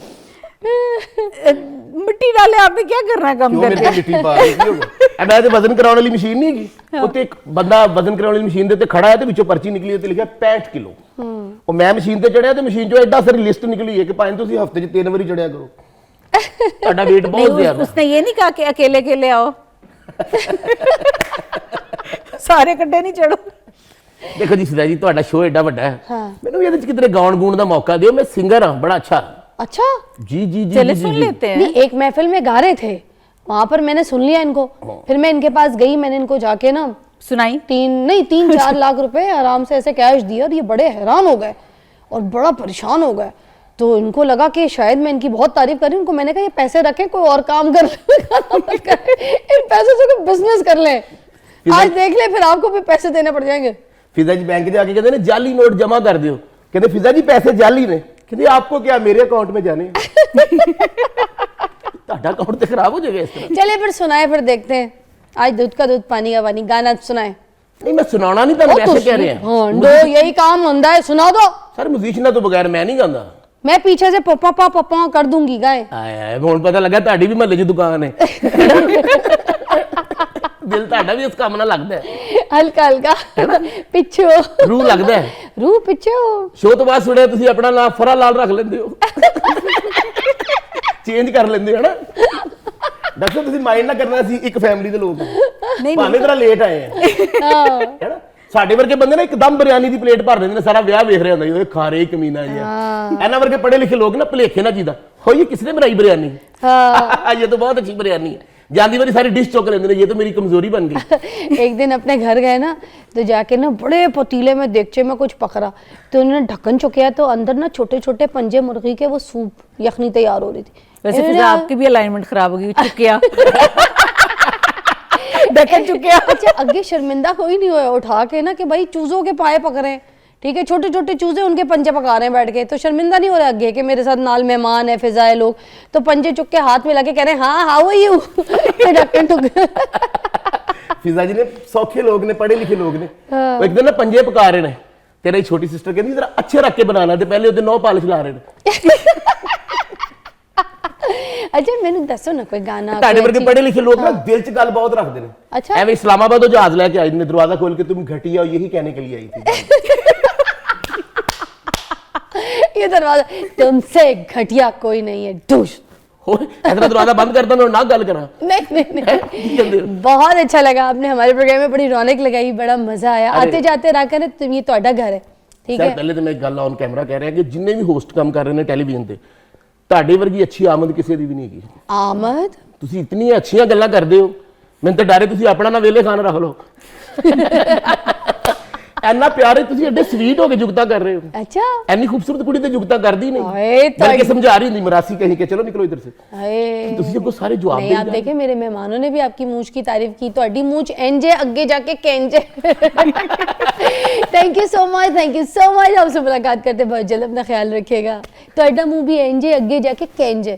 C: मिट्टी डाले आपने क्या करना है, कम
D: मेरे
C: करके।
D: मिट्टी पा रही थी। मैं तो वजन कराने वाली मशीन नहीं हैगी, ਉੱਤੇ ਇੱਕ ਬੰਦਾ ਵਜ਼ਨ ਕਰਾਉਣ ਵਾਲੀ ਮਸ਼ੀਨ ਦੇ ਉੱਤੇ ਖੜਾ ਹੈ ਤੇ ਵਿੱਚੋਂ ਪਰਚੀ ਨਿਕਲੀ ਤੇ ਲਿਖਿਆ 65 ਕਿਲੋ। ਉਹ ਮੈਂ ਮਸ਼ੀਨ ਤੇ ਚੜਿਆ ਤੇ ਮਸ਼ੀਨ ਚੋਂ ਐਡਾ ਸਾਰੀ ਲਿਸਟ ਨਿਕਲੀ ਹੈ ਕਿ ਭਾਵੇਂ ਤੁਸੀਂ ਹਫਤੇ 'ਚ 3 ਵਾਰੀ ਚੜਿਆ ਕਰੋ, ਤੁਹਾਡਾ weight ਬਹੁਤ
C: नहीं,
D: ਜ਼ਿਆਦਾ।
C: उसने ये नहीं कहा कि अकेले अकेले आओ, सारे कट्टे नहीं चढ़ो।
D: ਦੇਖੋ ਜੀ ਸਿੱਧਾ ਜੀ ਤੁਹਾਡਾ ਸ਼ੋਅ ਐਡਾ ਵੱਡਾ ਹੈ, ਮੈਨੂੰ ਵੀ ਇਹਦੇ 'ਚ ਕਿਤੇ ਗਾਉਣ ਗੂਣ ਦਾ ਮੌਕਾ ਦਿਓ, ਮੈਂ ਸਿੰਗਰ ਹਾਂ ਬੜਾ ਅੱਛਾ।
A: अच्छा
D: जी जी जी
C: चले
D: जी,
C: सुन
D: जी,
C: लेते हैं।
A: नहीं, एक महफिल में गा रहे थे, वहां पर मैंने सुन लिया इनको, फिर मैं इनके पास गई, मैंने इनको जाके ना
C: सुनाई
A: 3-4 लाख रुपए आराम से ऐसे कैश दिए और ये बड़े हैरान हो गए और बड़ा परेशान हो गए। तो इनको लगा कि शायद मैं इनकी बहुत तारीफ कर रही हूँ, इनको मैंने कहा ये पैसे रखें कोई और काम कर इन पैसों से कोई बिजनेस कर लें, आज देख ले फिर आपको भी पैसे देने पड़ जाएंगे।
D: फिजा जी बैंक जाके कहते हैं जाली नोट जमा कर दियो, कहते फिजा जी पैसे जाली ने, कहते आपको क्या मेरे अकाउंट में जाने ਤੁਹਾਡਾ ਅਕਾਊंट तो खराब हो जाएगा इस तरह।
A: चलिए फिर सुनाए, फिर देखते हैं आज दूध का दूध पानी का पानी गाना सुनाए।
D: नहीं मैं सुनाना नहीं था, वैसे कह रहे हैं।
A: हाँ दो यही काम होता है, सुना दो।
D: सर म्यूजिशियन तो बगैर मैं नहीं गांदा,
A: मैं पीछे से पप्पा पप्पा कर दूंगी गाए।
D: आया ਹੁਣ ਪਤਾ ਲੱਗਾ ਤੁਹਾਡੀ ਵੀ ਮਹੱਲੇ 'ਚ ਦੁਕਾਨ ਹੈ। ਦਿਲ ਤੁਹਾਡਾ ਵੀ ਇਸ ਕੰਮ ਨਾਲ ਲੱਗਦਾ ਹੈ,
A: हल्का हल्का पिछो
D: रूह लगदा है।
A: रूह पिछो।
D: ਸ਼ੋਅ ਤੋਂ ਬਾਅਦ ਸੁਣਿਆ ਤੁਸੀਂ ਆਪਣਾ ਨਾਮ ਫਰਾ ਲਾਲ ਰੱਖ ਲੈਂਦੇ ਹੋ, ਚੇਂਜ ਕਰ ਲੈਂਦੇ ਹੋ ਨਾ। ਦੱਸੋ ਤੁਸੀਂ ਮਾਈਂਡ ਨਾ ਕਰਨਾ ਸੀ, ਇੱਕ ਫੈਮਿਲੀ ਦੇ ਲੋਕ
C: नहीं
D: ਭਾਵੇਂ ਤੇਰਾ ਲੇਟ ਆਏ ਆ ਹੈਨਾ। ਸਾਡੇ ਵਰਗੇ ਬੰਦੇ ਨਾ ਇੱਕਦਮ ਬਿਰਿਆਨੀ ਦੀ ਪਲੇਟ ਭਰ ਦਿੰਦੇ ਨੇ, ਸਾਰਾ ਵਿਆਹ ਵੇਖ ਰਿਹਾ ਹੁੰਦਾ ਇਹ ਖਾ ਰਹੇ ਕਮੀਨਾ ਜਿਹਾ। ਇਹਨਾਂ ਵਰਗੇ ਪੜ੍ਹੇ ਲਿਖੇ ਲੋਕ ਨਾ ਭੁਲੇਖੇ ਨਾ ਚੀਦਾ ਹੋਈ ਕਿਸਨੇ ਬਣਾਈ ਬਿਰਿਆਨੀ, ये तो बहुत अच्छी बिरयानी है, जानती बारी सारी डिश चौक लेते, ये तो मेरी कमजोरी बन गई।
A: एक दिन अपने घर गए ना तो जाके ना बड़े पतीले में देगचे में कुछ पकड़ा, तो उन्होंने ढक्कन चुकिया तो अंदर ना छोटे छोटे पंजे मुर्गी के वो सूप यखनी तैयार हो रही थी।
C: वैसे फिजा आपकी भी अलाइनमेंट खराब होगी, चुकिया ढक्कन चुकिया।
A: अच्छा अगे शर्मिंदा कोई नहीं हुआ उठा के ना कि भाई चूजों के पाए पकड़े, ठीक है, छोटे छोटे चूजे उनके पंजे पका रहे हैं बैठ के, तो शर्मिंदा नहीं हो रहा आगे कि मेरे साथ नाल मेहमान है, फिजा है लोग, तो पंजे चुक के हाथ में लगे कह रहे हैं हाँ हाउ आर यू डॉक्टर टुक
D: फिजा जी ने सौखे लोग ने, पढ़े लिखे लोग ने, वो एक दिन ना पंजे पका रहे ने, तेरी छोटी सिस्टर कहती जरा अच्छे रख के बनाना, ते पहले ਉਹਦੇ ਨੌ ਪਾਲਿਸ਼ ਲਾ ਰਹੇ ਨੇ।
A: अच्छा मैंने दसो ना कोई गाना
D: ਤੁਹਾਡੇ ਵਰਗੇ ਪੜ੍ਹੇ ਲਿਖੇ ਲੋਕ ਨਾ ਦਿਲ 'ਚ ਗੱਲ ਬਹੁਤ ਰੱਖਦੇ ਨੇ।
A: अच्छा
D: ਐਵੇਂ इस्लामाबाद जहाज लेके आई ने, दरवाजा खोल के तुम घटिया हो यही कहने के लिए आई थी।
A: ये दरवाजा तुमसे घटिया कोई नहीं है डूश।
D: ਹੋਰ ਇਤਨਾ ਦਰਵਾਜ਼ਾ ਬੰਦ ਕਰਦਾ ਨਾ ਗੱਲ ਕਰਾਂ।
A: नहीं बहुत अच्छा लगा, आपने हमारे प्रोग्राम में बड़ी रौनक लगाई, बड़ा मजा आया। आते जाते रहा करें, तुम ये ਤੁਹਾਡਾ घर है ठीक है।
D: ਪਹਿਲੇ ਤਾਂ ਮੈਂ ਇੱਕ ਗੱਲ ਔਨ ਕੈਮਰਾ ਕਹਿ ਰਿਹਾ ਕਿ ਜਿੰਨੇ ਵੀ ਹੋਸਟ ਕੰਮ ਕਰ ਰਹੇ ਨੇ ਟੈਲੀਵਿਜ਼ਨ ਤੇ, ਤੁਹਾਡੇ ਵਰਗੀ ਅੱਛੀ ਆਮਦ ਕਿਸੇ ਦੀ ਵੀ ਨਹੀਂ ਹੈਗੀ।
A: आमद
D: ਤੁਸੀਂ ਇਤਨੀਆਂ ਅੱਛੀਆਂ ਗੱਲਾਂ ਕਰਦੇ ਹੋ, ਮੈਨੂੰ ਤਾਂ ਡਰੇ ਤੁਸੀਂ ਆਪਣਾ ਨਾ ਵੇਲੇ ਖਾਨ ਰੱਖ ਲਓ। ਇੰਨਾ ਪਿਆਰੇ ਤੁਸੀਂ ਐਡੇ ਸਵੀਟ ਹੋ ਕੇ ਜੁਗਤਾ ਕਰ ਰਹੇ ਹੋ।
A: अच्छा
D: ਐਨੀ ਖੂਬਸੂਰਤ ਕੁੜੀ ਤੇ ਜੁਗਤਾ ਕਰਦੀ ਨਹੀਂ,
A: ਹਾਏ
D: ਬਲਕਿ ਸਮਝਾ ਰਹੀ ਹੁੰਦੀ ਮਰਾਸੀ ਕਹੀਂ ਕਿ ਚਲੋ ਨਿਕਲੋ इधर से।
A: हाय
D: ਤੁਸੀਂ ਅੱਗੋਂ ਸਾਰੇ ਜਵਾਬ
A: नहीं,
D: ਦੇ
A: आप देखें मेरे मेहमानों ने भी आपकी मूंछ की तारीफ की, तो मूंछ एंजे अगे जाके केंजे। Thank you so much, thank you so much. आपसे मुलाकात करते बहुत जल्द, अपना ख्याल रखिएगा। तो मुंह भी एंजे अगे जाके केंजे।